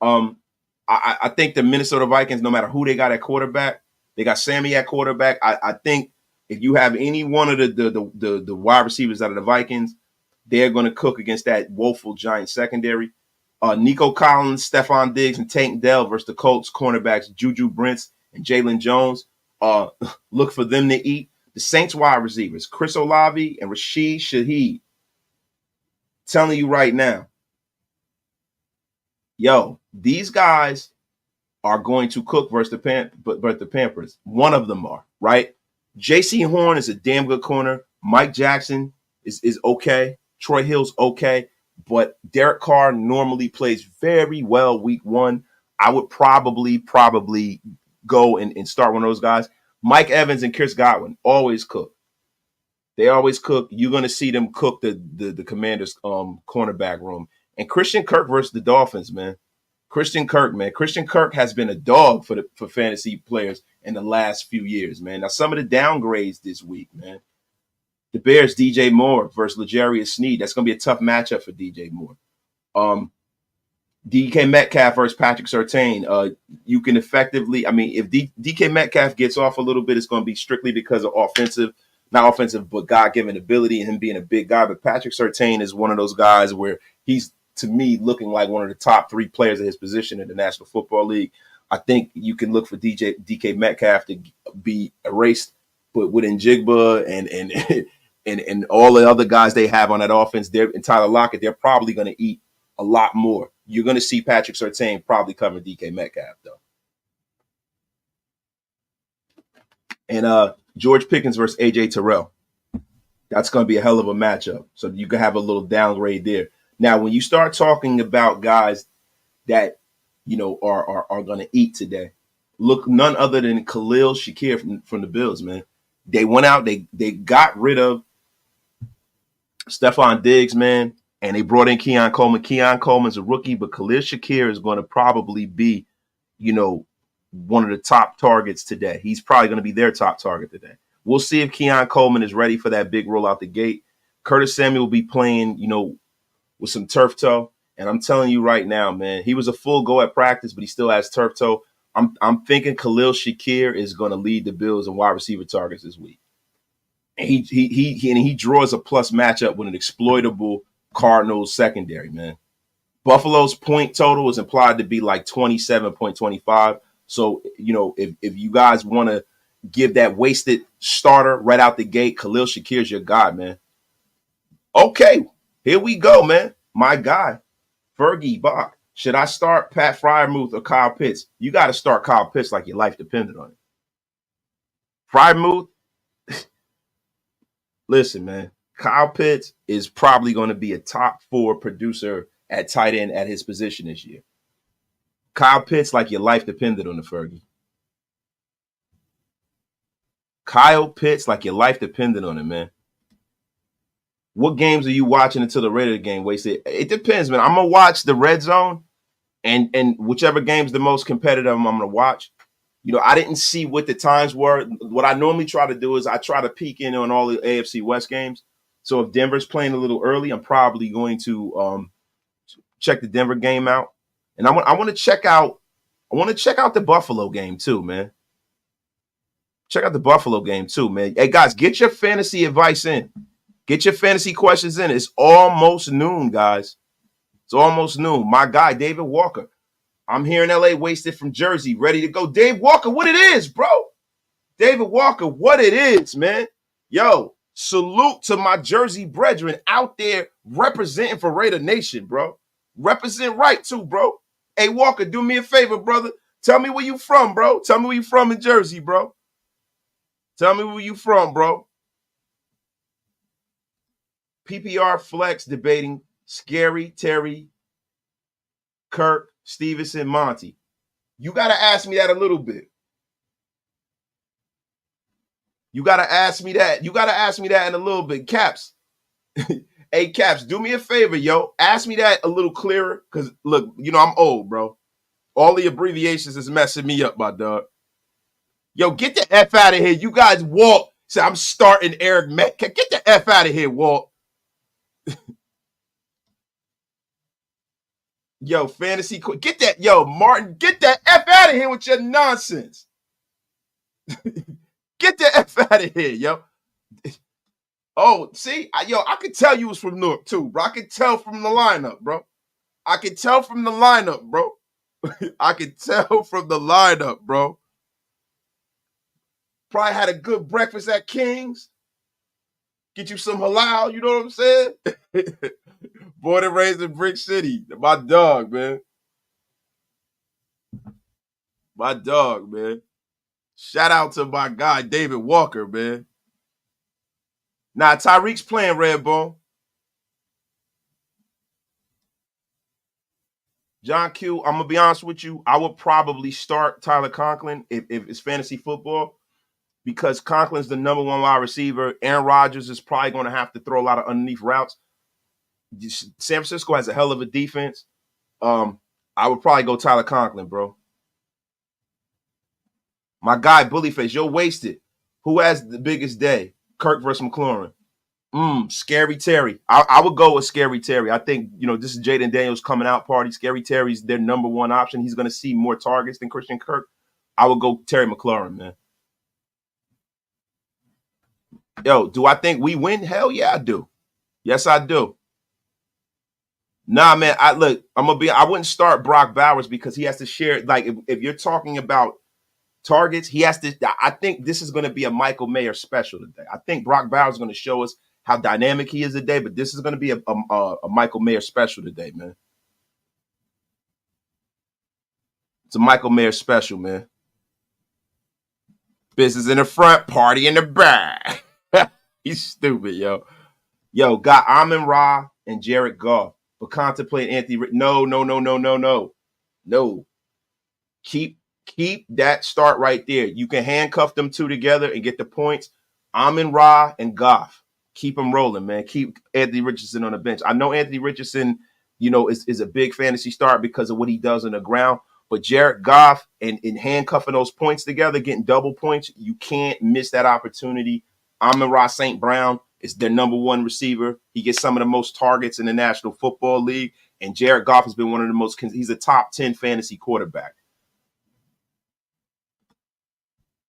I think the Minnesota Vikings, no matter who they got at quarterback, they got Sammy at quarterback. I think if you have any one of the wide receivers out of the Vikings, they're going to cook against that woeful Giants secondary. Nico Collins, Stephon Diggs, and Tank Dell versus the Colts cornerbacks Juju Brents and Jalen Jones. Look for them to eat. The Saints wide receivers, Chris Olave and Rashid Shaheed. Telling you right now, yo, these guys are going to cook versus the Panthers. One of them are, right? J.C. Horn is a damn good corner. Mike Jackson is okay. Troy Hill's okay. But Derek Carr normally plays very well week one. I would probably go and start one of those guys. Mike Evans and Chris Godwin always cook. They always cook. You're going to see them cook the Commanders' cornerback room. And Christian Kirk versus the Dolphins, man. Christian Kirk has been a dog for fantasy players in the last few years, man. Now, some of the downgrades this week, man. The Bears, DJ Moore versus L'Jarius Sneed. That's going to be a tough matchup for DJ Moore. DK Metcalf versus Patrick Surtain. You can effectively, I mean, if DK Metcalf gets off a little bit, it's going to be strictly because of not offensive, but God-given ability and him being a big guy. But Patrick Surtain is one of those guys where he's, to me, looking like one of the top three players at his position in the National Football League. I think you can look for DK Metcalf to be erased, but with Njigba and all the other guys they have on that offense, and Tyler Lockett, they're probably going to eat a lot more. You're going to see Patrick Surtain probably covering DK Metcalf, though. And George Pickens versus A.J. Terrell. That's going to be a hell of a matchup. So you can have a little downgrade there. Now, when you start talking about guys that, you know, are going to eat today, look none other than Khalil Shakir from the Bills, man. They went out, they got rid of Stephon Diggs, man, and they brought in Keon Coleman. Keon Coleman's a rookie, but Khalil Shakir is going to probably be, you know, one of the top targets today. He's probably going to be their top target today. We'll see if Keon Coleman is ready for that big roll out the gate. Curtis Samuel will be playing, you know, with some turf toe. And I'm telling you right now, man, he was a full go at practice, but he still has turf toe. I'm thinking Khalil Shakir is going to lead the Bills in wide receiver targets this week. And he draws a plus matchup with an exploitable Cardinals secondary, man. Buffalo's point total is implied to be like 27.25. So, you know, if you guys want to give that wasted starter right out the gate, Khalil Shakir's your guy, man. Okay, here we go, man. My guy, Fergie Bach. Should I start Pat Fryermuth or Kyle Pitts? You got to start Kyle Pitts like your life depended on it. Fryermuth, listen, man. Kyle Pitts is probably going to be a top 4 producer at tight end at his position this year. Kyle Pitts like your life depended on the Fergie. Kyle Pitts like your life depended on it, man. What games are you watching until the Raider game? Wasted. It depends, man. I'm gonna watch the red zone, and whichever game's the most competitive, I'm gonna watch. You know, I didn't see what the times were. What I normally try to do is I try to peek in on all the AFC West games. So if Denver's playing a little early, I'm probably going to check the Denver game out, and I want to check out. I want to check out the Buffalo game too, man. Check out the Buffalo game too, man. Hey guys, get your fantasy advice in. Get your fantasy questions in. It's almost noon, guys. It's almost noon. My guy, David Walker. I'm here in LA, wasted from Jersey, ready to go. Dave Walker, what it is, bro? David Walker, what it is, man. Yo, salute to my Jersey brethren out there representing for Raider Nation, bro. Represent right, too, bro. Hey, Walker, do me a favor, brother. Tell me where you from, bro. Tell me where you from in Jersey, bro. Tell me where you from, bro. PPR flex debating Scary, Terry, Kirk, Stevenson, Monty. You got to ask me that a little bit. You got to ask me that. You got to ask me that in a little bit. Caps. Hey, Caps, do me a favor, yo. Ask me that a little clearer because, look, you know, I'm old, bro. All the abbreviations is messing me up, my dog. Yo, get the F out of here. You guys, Walt, say I'm starting Eric Metcalf. Get the F out of here, Walt. Yo, fantasy, get that, yo, Martin, get that F out of here with your nonsense. Get the F out of here, yo. Oh, see, I could tell you was from Newark too, bro. I could tell from the lineup, bro. I could tell from the lineup, bro. I could tell from the lineup, bro. Probably had a good breakfast at King's. Get you some halal, you know what I'm saying? Born and raised in Brick City. My dog, man. My dog, man. Shout out to my guy, David Walker, man. Nah, Tyreek's playing, Redbone. John Q, I'm going to be honest with you. I would probably start Tyler Conklin if it's fantasy football because Conklin's the number 1 wide receiver. Aaron Rodgers is probably going to have to throw a lot of underneath routes. San Francisco has a hell of a defense. I would probably go Tyler Conklin, bro. My guy, Bullyface, you're wasted. Who has the biggest day? Kirk versus McLaurin. Scary Terry. I would go with Scary Terry. I think, you know, this is Jaden Daniels' coming out party. Scary Terry's their number 1 option. He's going to see more targets than Christian Kirk. I would go Terry McLaurin, man. Yo, do I think we win? Hell yeah, I do. Yes, I do. Nah, man. I wouldn't start Brock Bowers because he has to share. Like, if you're talking about targets, he has to. I think this is going to be a Michael Mayer special today. I think Brock Bowers is going to show us how dynamic he is today, but this is going to be a Michael Mayer special today, man. It's a Michael Mayer special, man. Business in the front, party in the back. He's stupid, yo. Yo, got Amon-Ra and Jared Goff, but contemplate Anthony. No. Keep that start right there. You can handcuff them 2 together and get the points. Amon-Ra and Goff. Keep them rolling, man. Keep Anthony Richardson on the bench. I know Anthony Richardson, you know, is a big fantasy start because of what he does on the ground. But Jared Goff and handcuffing those points together, getting double points, you can't miss that opportunity. Amon-Ra St. Brown is their number 1 receiver. He gets some of the most targets in the National Football League. And Jared Goff has been one of the most – he's a top 10 fantasy quarterback.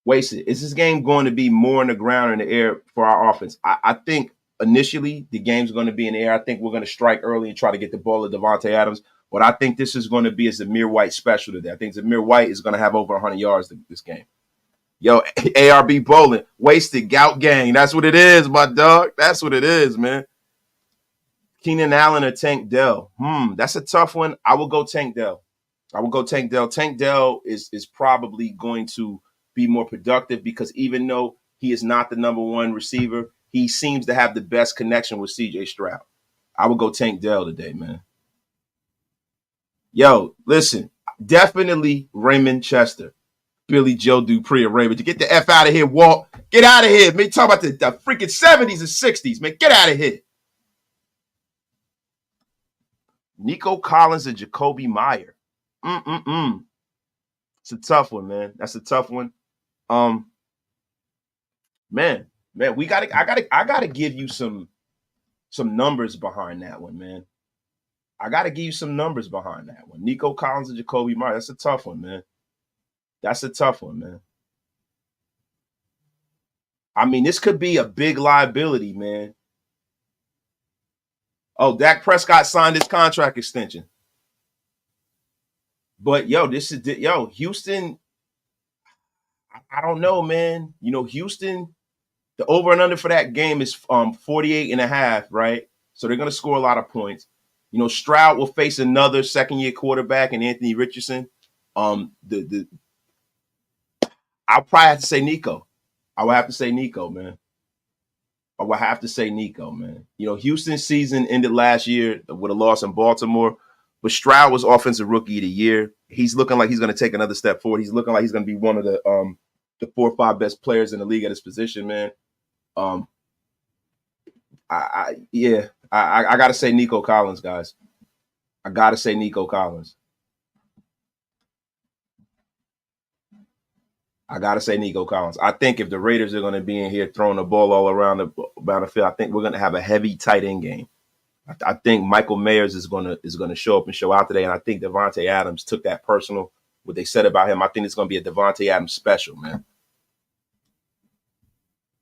Wasted. Is this game going to be more in the ground or in the air for our offense? I think initially the game's going to be in the air. I think we're going to strike early and try to get the ball to Devontae Adams. But I think this is going to be a Zamir White special today. I think Zamir White is going to have over 100 yards this game. Yo, ARB bowling, wasted, gout gang. That's what it is, my dog. That's what it is, man. Keenan Allen or Tank Dell? That's a tough one. I will go Tank Dell. Tank Dell is probably going to be more productive because even though he is not the number one receiver, he seems to have the best connection with CJ Stroud. I would go Tank Dell today, man. Yo, listen, definitely Raymond Chester. Billy Joe Dupree or Raymond. Get the F out of here, Walt. Get out of here. Man, talk about the freaking 70s and 60s, man. Get out of here. Nico Collins and Jacoby Meyer. It's a tough one, man. That's a tough one. Man, I gotta give you some numbers behind that one, man. I gotta give you some numbers behind that one. Nico Collins and Jacoby Meyer. That's a tough one, man. That's a tough one, man. I mean, this could be a big liability, man. Oh, Dak Prescott signed his contract extension. But Houston, I don't know, man. You know, Houston, the over and under for that game is 48 and a half, right? So they're going to score a lot of points. You know, Stroud will face another second-year quarterback in Anthony Richardson. I'll probably have to say Nico. I would have to say Nico, man. You know, Houston's season ended last year with a loss in Baltimore, but Stroud was Offensive Rookie of the Year. He's looking like he's going to take another step forward. He's looking like he's going to be one of the 4 or 5 best players in the league at his position, man. I got to say Nico Collins, guys. I got to say Nico Collins. I think if the Raiders are going to be in here throwing the ball all around the field, I think we're going to have a heavy tight end game. I think Michael Mayers is going to show up and show out today, and I think Devontae Adams took that personal. What they said about him, I think it's going to be a Devontae Adams special, man.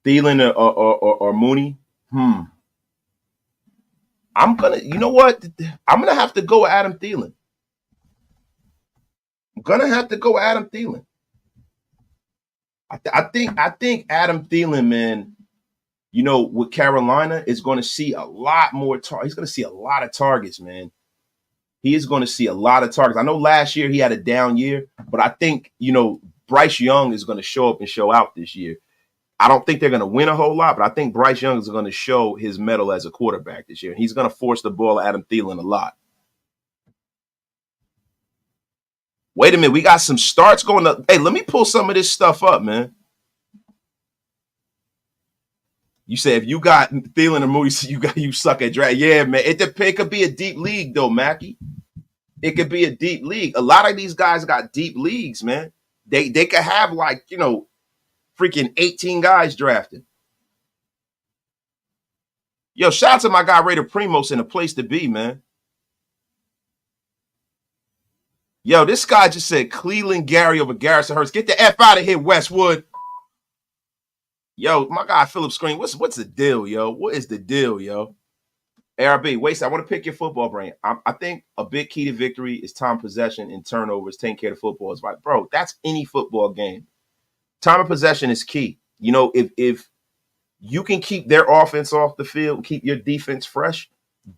Thielen or Mooney, I'm gonna. You know what? I'm gonna have to go Adam Thielen. I think Adam Thielen, man, you know, with Carolina is going to see a lot more. He's going to see a lot of targets, man. He is going to see a lot of targets. I know last year he had a down year, but I think, you know, Bryce Young is going to show up and show out this year. I don't think they're going to win a whole lot, but I think Bryce Young is going to show his mettle as a quarterback this year. And he's going to force the ball at Adam Thielen a lot. Wait a minute. We got some starts going up. Hey, let me pull some of this stuff up, man. You say if you got Thielen or Moody, you suck at draft. Yeah, man. It could be a deep league, though, Mackie. It could be a deep league. A lot of these guys got deep leagues, man. They could have, like, you know, freaking 18 guys drafted. Yo, shout out to my guy Raider Primos in a place to be, man. Yo, this guy just said Cleveland Gary over Garrison Hurst. Get the F out of here, Westwood. Yo, my guy Philip Screen, what's the deal, yo? What is the deal, yo? ARB, wait, I want to pick your football brain. I think a big key to victory is time possession and turnovers, taking care of football. It's like, bro, that's any football game. Time of possession is key. You know, if you can keep their offense off the field, keep your defense fresh,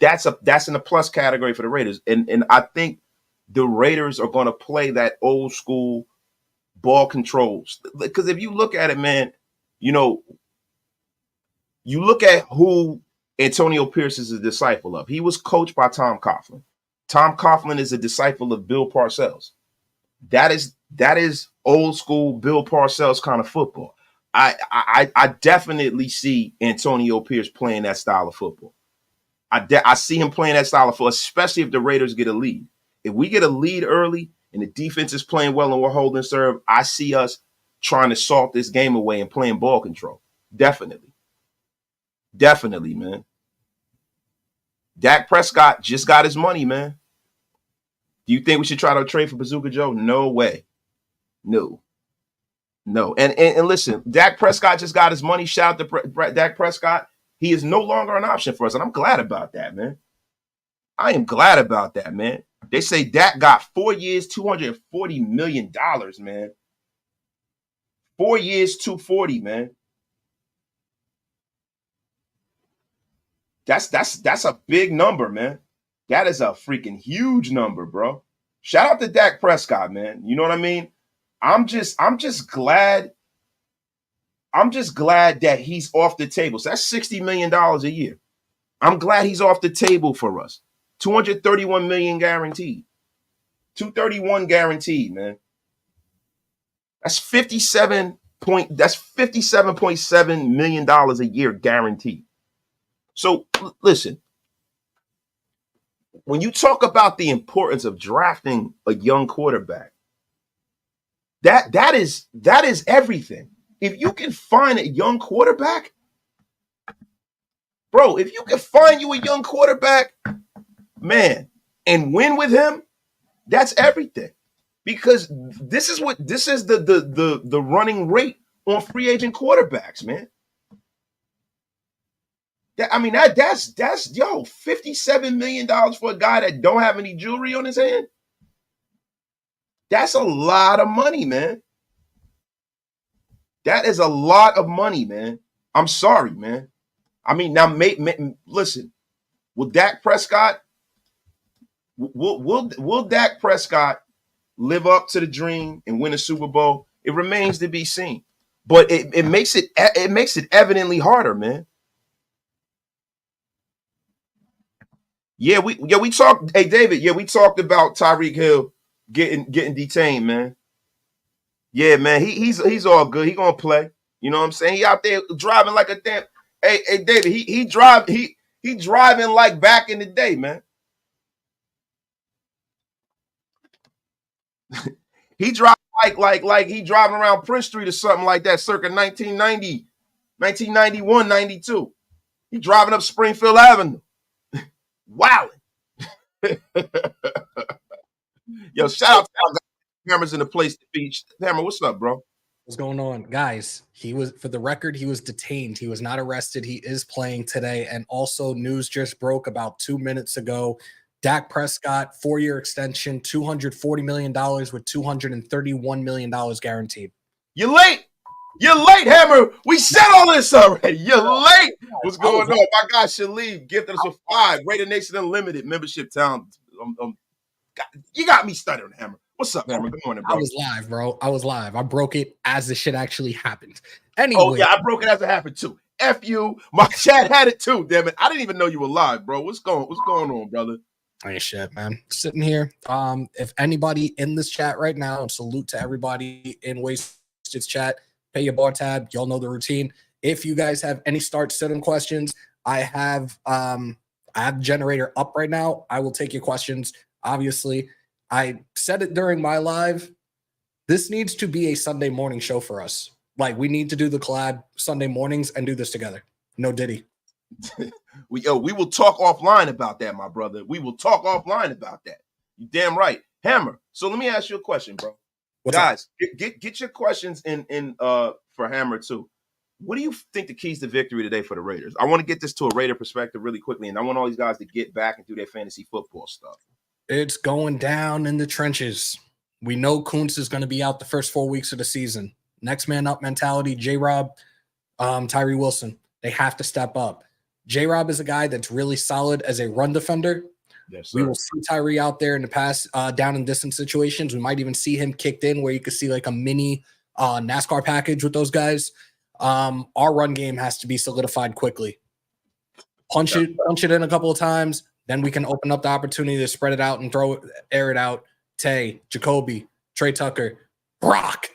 that's in the plus category for the Raiders. And I think the Raiders are going to play that old school ball controls. Because if you look at it, man, you know, you look at who Antonio Pierce is a disciple of. He was coached by Tom Coughlin. Tom Coughlin is a disciple of Bill Parcells. That is old school Bill Parcells kind of football. I definitely see Antonio Pierce playing that style of football. I see him playing that style of football, especially if the Raiders get a lead. If we get a lead early and the defense is playing well and we're holding serve, I see us trying to salt this game away and playing ball control. Definitely, man. Dak Prescott just got his money, man. Do you think we should try to trade for Bazooka Joe? No way. No. And listen, Dak Prescott just got his money. Shout out to Dak Prescott. He is no longer an option for us, and I'm glad about that, man. I am glad about that, man. They say Dak got 4 years, $240 million, man. 4 years, $240, man. That's a big number, man. That is a freaking huge number, bro. Shout out to Dak Prescott, man. You know what I mean? I'm just glad. I'm just glad that he's off the table. So that's $60 million a year. I'm glad he's off the table for us. 231 million guaranteed. 231 guaranteed, man. That's $57.7 million a year guaranteed. So listen, when you talk about the importance of drafting a young quarterback, that is everything. If you can find a young quarterback, bro, if you can find you a young quarterback, man, and win with him, that's everything. Because this is the running rate on free agent quarterbacks, man. That's $57 million for a guy that don't have any jewelry on his hand. That's a lot of money, man. That is a lot of money, man. I'm sorry, man. I mean, now, listen. Will Dak Prescott? Will Dak Prescott live up to the dream and win a Super Bowl? It remains to be seen. But it makes it evidently harder, man. Yeah, we talked. Hey, David. Yeah, we talked about Tyreek Hill getting detained, man. Yeah, man. He's all good. He gonna play. You know what I'm saying? He out there driving like a damn. Hey, David. He driving like back in the day, man. He driving like he driving around Prince Street or something like that, circa 1990, 1991, 92. He driving up Springfield Avenue. Wow. Yo, shout out to Hammer's in the place to be. Hammer, what's up, bro? What's going on, guys? He was, for the record, he was detained. He was not arrested. He is playing today. And also, news just broke about 2 minutes ago. Dak Prescott, 4-year extension, $240 million with $231 million guaranteed. You're late. You're late, Hammer. We said all this already. You're late. What's going on? My guy Shaleem gifted us a 5. Raider Nation Unlimited membership town. You got me stuttering, Hammer. What's up, Hammer? Good morning, bro. I was live, bro. I was live. I broke it as the shit actually happened. Anyway. Oh, yeah, I broke it as it happened, too. F you. My chat had it, too, damn it. I didn't even know you were live, bro. What's going on, brother? Ain't shit, man. Sitting here. If anybody in this chat right now, and salute to everybody in Wasted's chat, pay your bar tab. Y'all know the routine. If you guys have any sit-in questions, I have generator up right now. I will take your questions. Obviously, I said it during my live. This needs to be a Sunday morning show for us. Like, we need to do the collab Sunday mornings and do this together. No Diddy. We will talk offline about that, my brother. We will talk offline about that. You damn right. Hammer. So let me ask you a question, bro. Guys, get your questions in for Hammer too. What do you think the keys to victory today for the Raiders? I want to get this to a Raider perspective really quickly, and I want all these guys to get back and do their fantasy football stuff. It's going down in the trenches. We know Kuntz is going to be out the first 4 weeks of the season. Next man up mentality, J-Rob, Tyree Wilson. They have to step up. J-Rob is a guy that's really solid as a run defender. Yes, sir. We will see Tyree out there in the pass, down and distance situations. We might even see him kicked in where you could see like a mini NASCAR package with those guys. Our run game has to be solidified quickly. Punch it in a couple of times, then we can open up the opportunity to spread it out and air it out. Tay, Jacoby, Trey Tucker, Brock,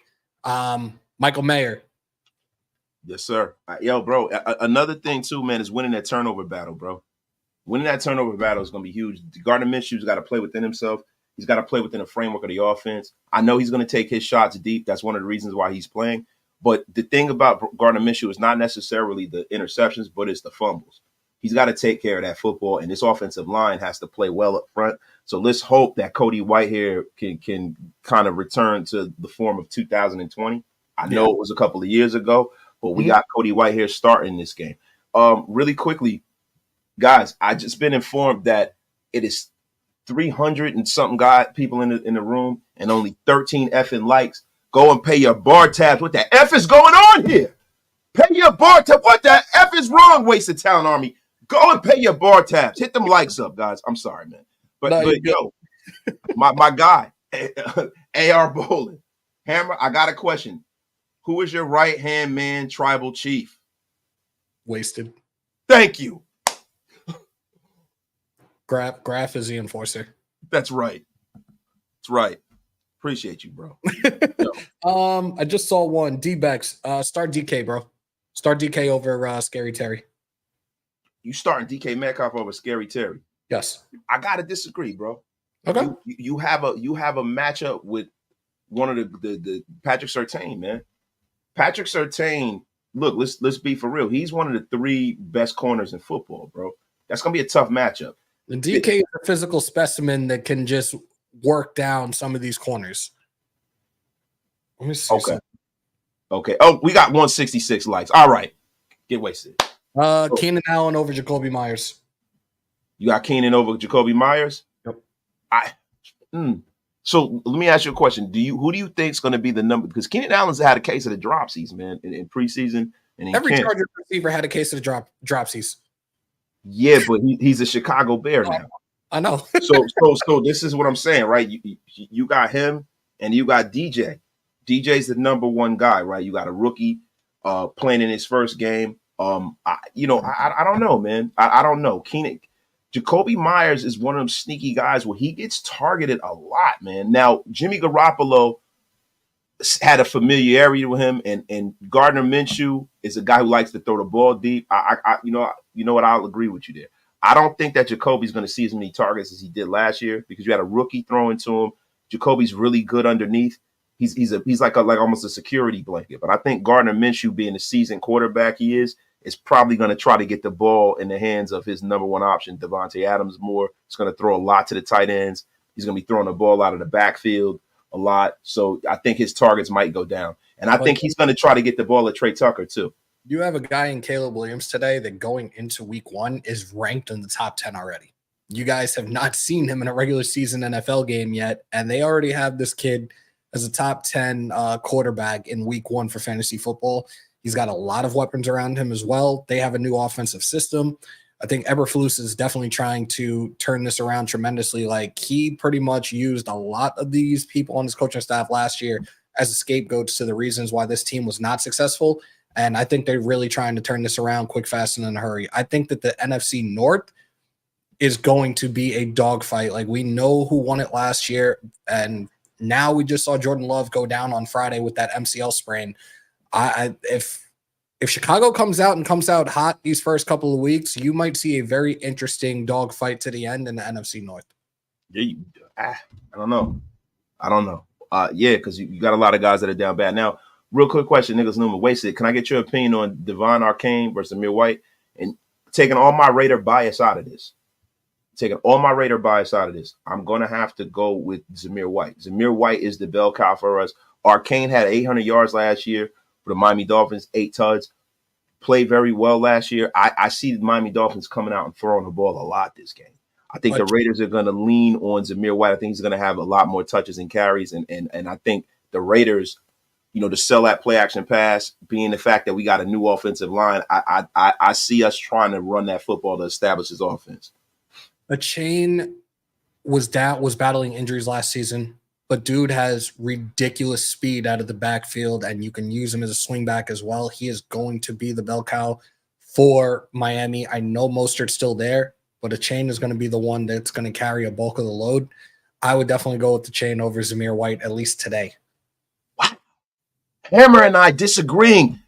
Michael Mayer. Yes, sir. Yo, bro, another thing too, man, is winning that turnover battle, bro. Winning that turnover battle is going to be huge. Gardner Minshew's got to play within himself. He's got to play within the framework of the offense. I know he's going to take his shots deep. That's one of the reasons why he's playing. But the thing about Gardner Minshew is not necessarily the interceptions, but it's the fumbles. He's got to take care of that football, and this offensive line has to play well up front. So let's hope that Cody Whitehair can kind of return to the form of 2020. I know it was a couple of years ago, but we got Cody Whitehair starting this game. Really quickly, guys, I just been informed that it is 300 and something people in the room and only 13 effing likes. Go and pay your bar tabs. What the F is going on here? Pay your bar tab. What the F is wrong, Wasted Talent Army? Go and pay your bar tabs. Hit them likes up, guys. I'm sorry, man. But yo, my guy, AR Bowling. Hammer, I got a question. Who is your right-hand man tribal chief? Wasted. Thank you. Graf is the enforcer. That's right. That's right. Appreciate you, bro. I just saw one. D-backs. Start DK, bro. Start DK over Scary Terry. You starting DK Metcalf over Scary Terry? Yes. I gotta disagree, bro. Okay. You have a matchup with one of the Patrick Surtain, man. Patrick Surtain, look, let's be for real. He's one of the 3 best corners in football, bro. That's gonna be a tough matchup. And DK is a physical specimen that can just work down some of these corners. Let me see. Okay. Oh, we got 166 likes. All right. Get wasted. Keenan Allen over Jacoby Myers. You got Keenan over Jacoby Myers? Yep. So let me ask you a question. Who do you think is going to be the number? Because Keenan Allen's had a case of the dropsies, man, in preseason. And every Chargers receiver had a case of the dropsies. Yeah, but he's a Chicago Bear now. I know. so this is what I'm saying, right? You got him and you got DJ. DJ's the number 1 guy, right? You got a rookie playing in his first game. I don't know, man. I don't know. Jacoby Myers is one of them sneaky guys where he gets targeted a lot, man. Now, Jimmy Garoppolo had a familiarity with him, and Gardner Minshew is a guy who likes to throw the ball deep. You know what? I'll agree with you there. I don't think that Jacoby's going to see as many targets as he did last year because you had a rookie throwing to him. Jacoby's really good underneath. He's like almost a security blanket. But I think Gardner Minshew, being the seasoned quarterback he is probably going to try to get the ball in the hands of his number 1 option, Devontae Adams, more. He's going to throw a lot to the tight ends. He's going to be throwing the ball out of the backfield a lot. So I think his targets might go down. And I think he's going to try to get the ball at Trey Tucker too. You have a guy in Caleb Williams today that going into week 1 is ranked in the top 10 already. You guys have not seen him in a regular season NFL game yet, and they already have this kid as a top 10 quarterback in week 1 for fantasy football. He's got a lot of weapons around him as well. They have a new offensive system. I think Eberflus is definitely trying to turn this around tremendously. Like, he pretty much used a lot of these people on his coaching staff last year as scapegoats to the reasons why this team was not successful. And I think they're really trying to turn this around quick, fast, and in a hurry. I think that the NFC North is going to be a dogfight. Like, we know who won it last year, and now we just saw Jordan Love go down on Friday with that MCL sprain. If Chicago comes out hot these first couple of weeks, you might see a very interesting dogfight to the end in the NFC North. Yeah, I don't know. Because you got a lot of guys that are down bad. Now, real quick question, Nicholas Newman, wasted. Can I get your opinion on Devon Arcane versus Amir White? And taking all my Raider bias out of this, I'm going to have to go with Zamir White. Zamir White is the bell cow for us. Arcane had 800 yards last year for the Miami Dolphins, 8 tuds. Played very well last year. I see the Miami Dolphins coming out and throwing the ball a lot this game. I think the Raiders are going to lean on Zamir White. I think he's going to have a lot more touches and carries. And I think the Raiders, to sell that play action pass, being the fact that we got a new offensive line, I see us trying to run that football to establish his offense. A chain was battling injuries last season, but dude has ridiculous speed out of the backfield, and you can use him as a swing back as well. He is going to be the bell cow for Miami. I know Mostert's still there, but a chain is going to be the one that's going to carry a bulk of the load. I would definitely go with the chain over Zamir White, at least today. What? Hammer and I disagreeing.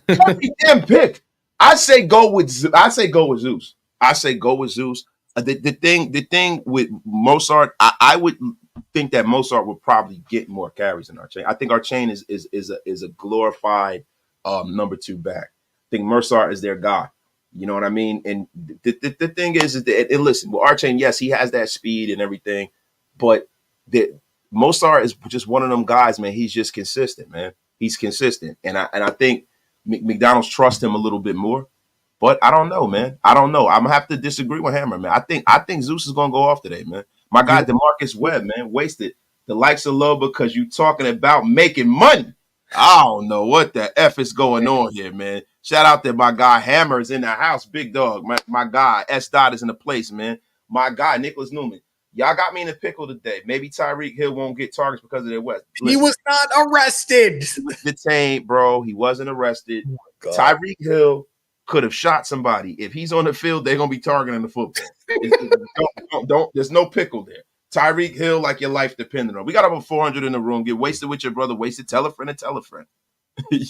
Damn pick. I say go with Zeus. The thing with Mozart, I would think that Mozart would probably get more carries than Archain. I think Archain is a glorified number 2 back. I think Mozart is their guy. You know what I mean? And the thing is that, and listen, with Archain, yes, he has that speed and everything, but Mozart is just one of them guys, man. He's just consistent, man. He's consistent, and I think McDonald's trust him a little bit more. But I don't know, man. I'm gonna have to disagree with Hammer, man. I think Zeus is gonna go off today, man. My guy DeMarcus Webb, man, wasted. The likes are low because you talking about making money. I don't know what the F is going on here, man. Shout out to my guy Hammer is in the house. Big dog. My guy S. Dot is in the place, man. My guy Nicholas Newman. Y'all got me in a pickle today. Maybe Tyreek Hill won't get targets because of their West. He was not arrested. He was detained, bro. He wasn't arrested. Oh, Tyreek Hill could have shot somebody. If he's on the field, they're gonna be targeting the football. Don't. There's no pickle there. Tyreek Hill, like your life depending on. We got over 400 in the room. Get wasted with your brother. Wasted. Tell a friend and tell a friend. You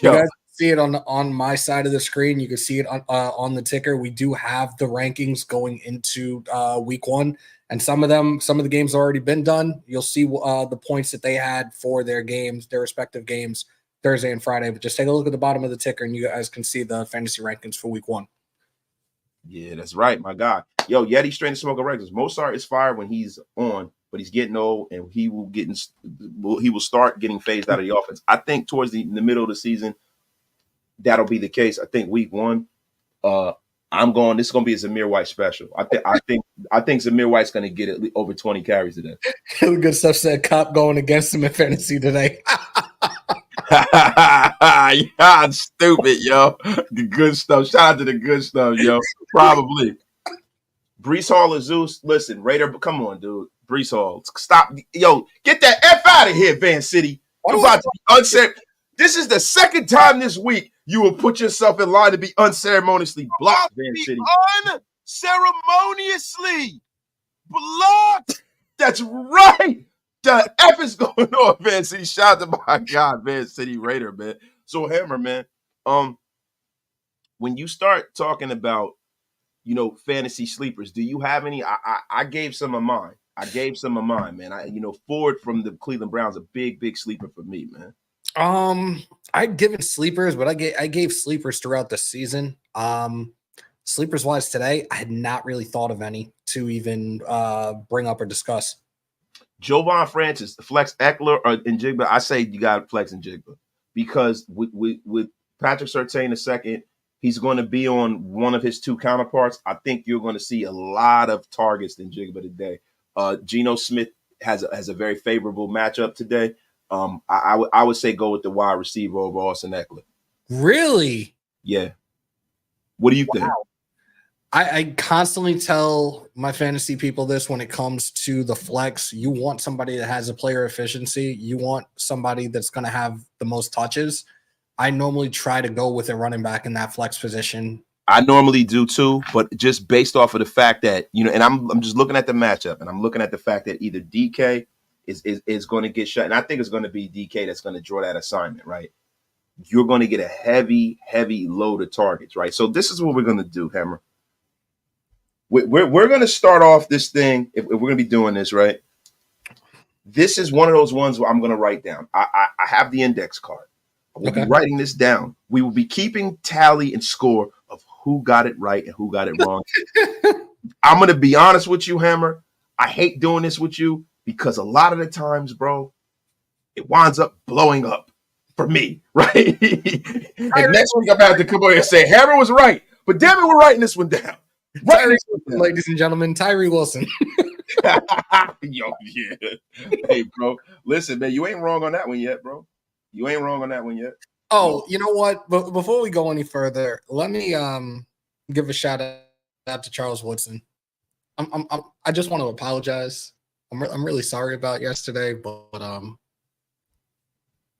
guys see it on my side of the screen. You can see it on the ticker. We do have the rankings going into week 1, and some of the games have already been done. You'll see the points that they had for their games, their respective games, Thursday and Friday. But just take a look at the bottom of the ticker, and you guys can see the fantasy rankings for week 1. Yeah, that's right, my guy. Yo, Yeti straight to smoke regulars. Mozart is fire when he's on, but he's getting old, and he will start getting phased out of the offense. I think towards the middle of the season, that'll be the case. I think week 1, this is gonna be a Zamir White special. I think Zamir White's gonna get at least over 20 carries today. Good stuff said Cop going against him in fantasy today. Yeah, stupid, yo. The good stuff. Shout out to the good stuff, yo. Probably. Brees Hall or Zeus. Listen, Raider, come on, dude. Brees Hall. Stop. Yo, get that F out of here, Van City. You're about to be unsafe. This is the second time this week you will put yourself in line to be unceremoniously blocked, Van City. Unceremoniously blocked. That's right. The F is going on, Van City. Shout out to my God, Van City Raider, man. So Hammer, man. When you start talking about, fantasy sleepers, do you have any? I gave some of mine. man. Ford from the Cleveland Browns, a big sleeper for me, man. I'd given sleepers, but I gave sleepers throughout the season. Sleepers wise today, I had not really thought of any to even bring up or discuss. Jovan Francis, flex Eckler or Njigba. I say you got to flex Njigba because with Patrick Surtain II, he's going to be on one of his 2 counterparts. I think you're going to see a lot of targets in Njigba today. Geno Smith has a very favorable matchup today. I would say go with the wide receiver over Austin Eckler. Really? Yeah. What do you think? I constantly tell my fantasy people this when it comes to the flex. You want somebody that has a player efficiency. You want somebody that's going to have the most touches. I normally try to go with a running back in that flex position. I normally do too, but just based off of the fact that, and I'm just looking at the matchup, and I'm looking at the fact that either DK is going to get shut, and I think it's going to be DK that's going to draw that assignment, right? You're going to get a heavy load of targets, right? So this is what we're going to do, Hammer. We're going to start off this thing, if we're going to be doing this, right? This is one of those ones where I'm going to write down. I have the index card. I will be writing this down. We will be keeping tally and score of who got it right and who got it wrong. I'm going to be honest with you, Hammer. I hate doing this with you because a lot of the times, bro, it winds up blowing up for me, right? And next week I'm about to come over and say, Hammer was right. But damn it, we're writing this one down. Ladies and gentlemen, Tyree Wilson. Yo, yeah. Hey, bro. Listen, man, you ain't wrong on that one yet, bro. You ain't wrong on that one yet. Oh, you know what? But before we go any further, let me give a shout out to Charles Woodson. I just want to apologize. I'm really sorry about yesterday, but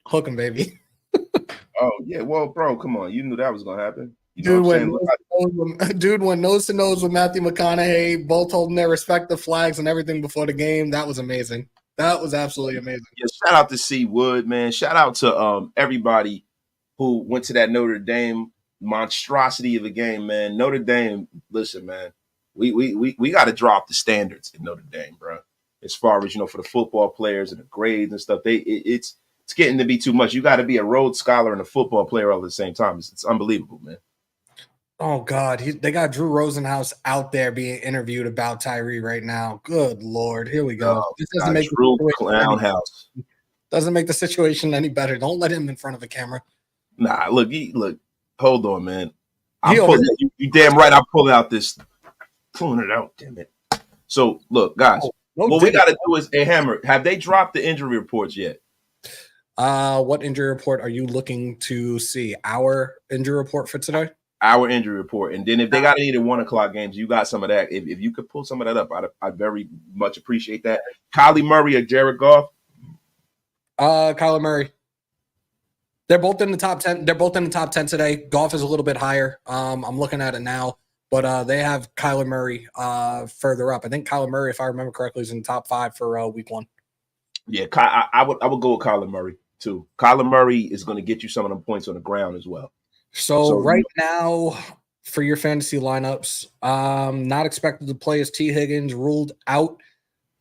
hook him, baby. Oh yeah, well, bro, come on. You knew that was gonna happen. Dude went nose to nose with Matthew McConaughey, both holding their respective flags and everything before the game. That was amazing. That was absolutely amazing. Yeah, shout out to C. Wood, man. Shout out to everybody who went to that Notre Dame monstrosity of a game, man. Notre Dame, listen, man, we got to drop the standards in Notre Dame, bro. As far as for the football players and the grades and stuff, it's getting to be too much. You got to be a Rhodes Scholar and a football player all at the same time. It's unbelievable, man. Oh, God. They got Drew Rosenhaus out there being interviewed about Tyree right now. Good Lord. Here we go. This doesn't make Drew Clownhouse. Doesn't make the situation any better. Don't let him in front of a camera. Nah, look. Hold on, man. You damn right. I'm pulling out this. Pulling it out, damn it. So, look, guys. What we got to do is, hey, Hammer, have they dropped the injury reports yet? What injury report are you looking to see? Our injury report for today? Our injury report. And then if they got any of the 1 o'clock games, you got some of that. If you could pull some of that up, I'd very much appreciate that. Kylie Murray or Jared Goff? Kyler Murray. They're both in the top 10. They're both in the top 10 today. Goff is a little bit higher. I'm looking at it now, but they have Kyler Murray further up. I think Kyler Murray, if I remember correctly, is in the top 5 for week 1. Yeah, I would go with Kyler Murray too. Kyler Murray is going to get you some of them points on the ground as well. So right now, for your fantasy lineups, not expected to play as T. Higgins, ruled out.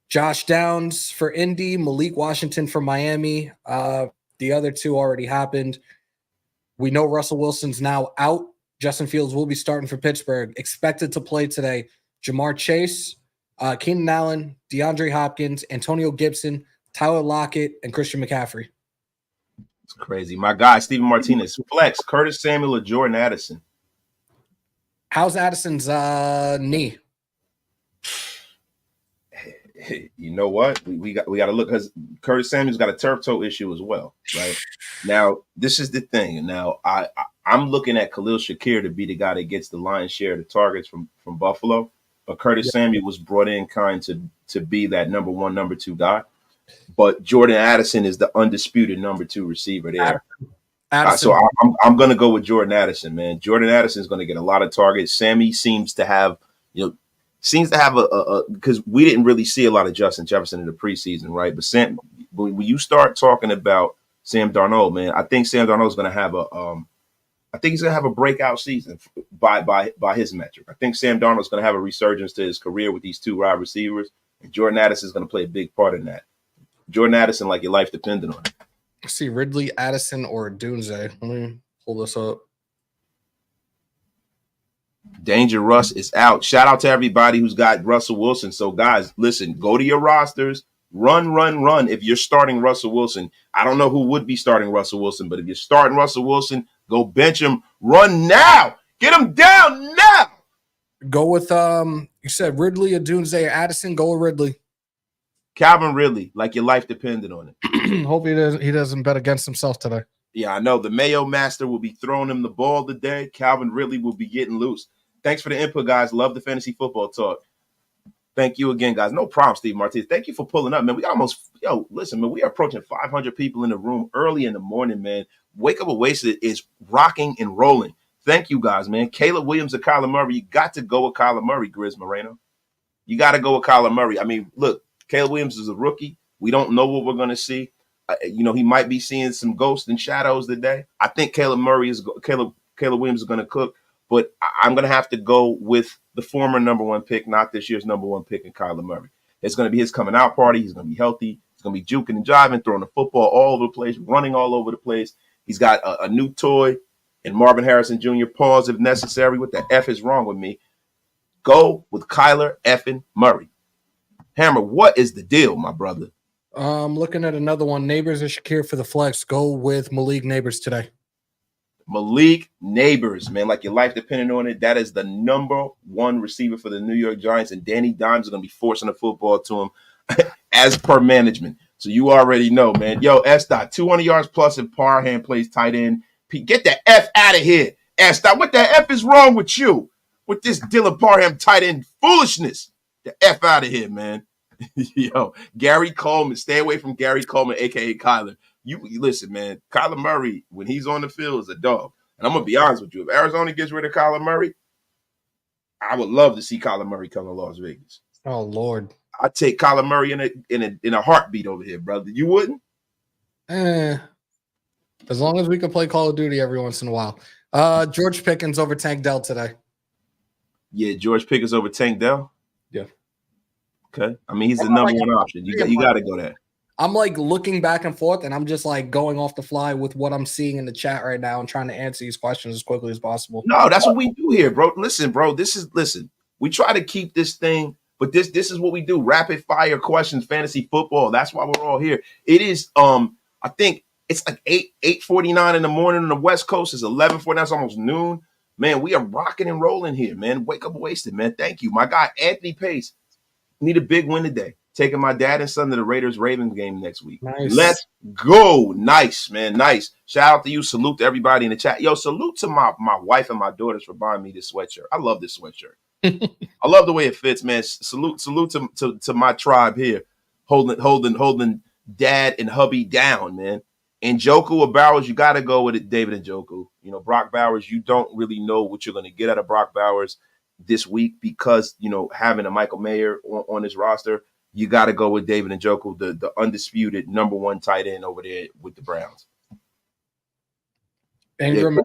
Josh Downs for Indy, Malik Washington for Miami. The other 2 already happened. We know Russell Wilson's now out. Justin Fields will be starting for Pittsburgh. Expected to play today. Jamar Chase, Keenan Allen, DeAndre Hopkins, Antonio Gibson, Tyler Lockett, and Christian McCaffrey. It's crazy. My guy, Steven Martinez. Flex, Curtis Samuel or Jordan Addison? How's Addison's knee? You know what? We got to look, because Curtis Samuel's got a turf toe issue as well, right? Now, this is the thing. Now, I'm looking at Khalil Shakir to be the guy that gets the lion's share of the targets from Buffalo, but Curtis Samuel was brought in kind to be that number 1, number 2 guy. But Jordan Addison is the undisputed number 2 receiver there. So I'm going to go with Jordan Addison, man. Jordan Addison is going to get a lot of targets. Sammy seems to have a because we didn't really see a lot of Justin Jefferson in the preseason, right? But when you start talking about Sam Darnold, man, I think Sam Darnold is going to have he's going to have a breakout season by his metric. I think Sam Darnold is going to have a resurgence to his career with these 2 wide receivers, and Jordan Addison is going to play a big part in that. Jordan Addison, like your life depended on it. See Ridley, Addison, or Dunze. Let me pull this up. Danger Russ is out. Shout out to everybody who's got Russell Wilson. So, guys, listen, go to your rosters. Run. If you're starting Russell Wilson, I don't know who would be starting Russell Wilson, but if you're starting Russell Wilson, go bench him. Run now. Get him down now. Go with, you said Ridley, Dunze, or Addison. Go with Ridley. Calvin Ridley, like your life depended on it. Hope he doesn't bet against himself today. Yeah, I know. The Mayo Master will be throwing him the ball today. Calvin Ridley will be getting loose. Thanks for the input, guys. Love the fantasy football talk. Thank you again, guys. No problem, Steve Martinez. Thank you for pulling up, man. Listen, man, we are approaching 500 people in the room early in the morning, man. Wake Up with Wasted is rocking and rolling. Thank you, guys, man. Caleb Williams or Kyler Murray. You got to go with Kyler Murray, Grizz Moreno. You got to go with Kyler Murray. I mean, look, Caleb Williams is a rookie. We don't know what we're going to see. He might be seeing some ghosts and shadows today. I think Caleb Williams is going to cook, but I'm going to have to go with the former number 1 pick, not this year's number 1 pick in Kyler Murray. It's going to be his coming out party. He's going to be healthy. He's going to be juking and jiving, throwing the football all over the place, running all over the place. He's got a new toy and Marvin Harrison Jr. Pause if necessary. What the F is wrong with me? Go with Kyler effing Murray. Hammer, what is the deal, my brother? I'm looking at another one. Neighbors or Shakir for the flex. Go with Malik Neighbors today. Malik Neighbors, man, like your life depending on it. That is the number 1 receiver for the New York Giants, and Danny Dimes is going to be forcing the football to him as per management. So you already know, man. Yo, S-Dot, 200 yards plus if Parham plays tight end. Get the F out of here. S-Dot, what the F is wrong with you? With this Dylan Parham tight end foolishness? The F out of here, man. Yo, Gary Coleman. Stay away from Gary Coleman, a.k.a. Kyler. You listen, man. Kyler Murray, when he's on the field, is a dog. And I'm going to be honest with you. If Arizona gets rid of Kyler Murray, I would love to see Kyler Murray come to Las Vegas. Oh, Lord. I'd take Kyler Murray in a heartbeat over here, brother. You wouldn't? As long as we can play Call of Duty every once in a while. George Pickens over Tank Dell today. Yeah, George Pickens over Tank Dell? Yeah. Okay. I mean, he's the number 1 option. You got to go there. I'm like looking back and forth, and I'm just like going off the fly with what I'm seeing in the chat right now and trying to answer these questions as quickly as possible. No, that's what we do here, bro. Listen, bro. We try to keep this thing, but this is what we do. Rapid fire questions, fantasy football. That's why we're all here. It is I think it's like 8:49 in the morning on the West Coast. It's 11:49. It's almost noon. Man, we are rocking and rolling here, man. Wake up wasted, man. Thank you. My guy, Anthony Pace, need a big win today. taking my dad and son to the Raiders-Ravens game next week. Nice. Let's go. Nice, man. Nice. Shout out to you. Salute to everybody in the chat. Yo, salute to my wife and my daughters for buying me this sweatshirt. I love this sweatshirt. I love the way it fits, man. Salute to my tribe here, holding dad and hubby down, man. And Njoku or Bowers, you got to go with it, David Njoku. You know, Brock Bowers, you don't really know what you're going to get out of Brock Bowers this week because, you know, having a Michael Mayer on his roster, you got to go with David Njoku, the undisputed number one tight end over there with the Browns. Ingram,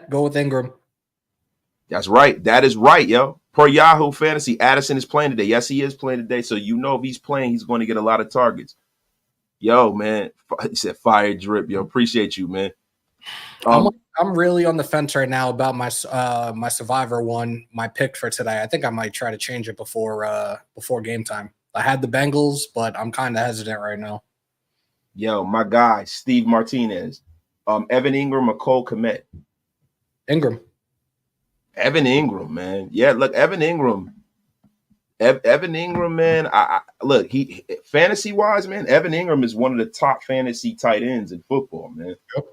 go with Ingram. That's right. That is right, yo. Per Yahoo Fantasy, Addison is playing today. Yes, he is playing today. So you know if he's playing, he's going to get a lot of targets. Yo, man, he said fire drip. Yo, appreciate you, man. I'm really on the fence right now about my my Survivor one, my pick for today. I think I might try to change it before game time. I had the Bengals, but I'm kind of hesitant right now. Yo, my guy, Steve Martinez. Evan Ingram or Cole Kmet? Ingram. Evan Ingram, man. Yeah, look, Evan Ingram, man. I look, he fantasy wise, man. Evan Ingram is one of the top fantasy tight ends in football, man. Yep.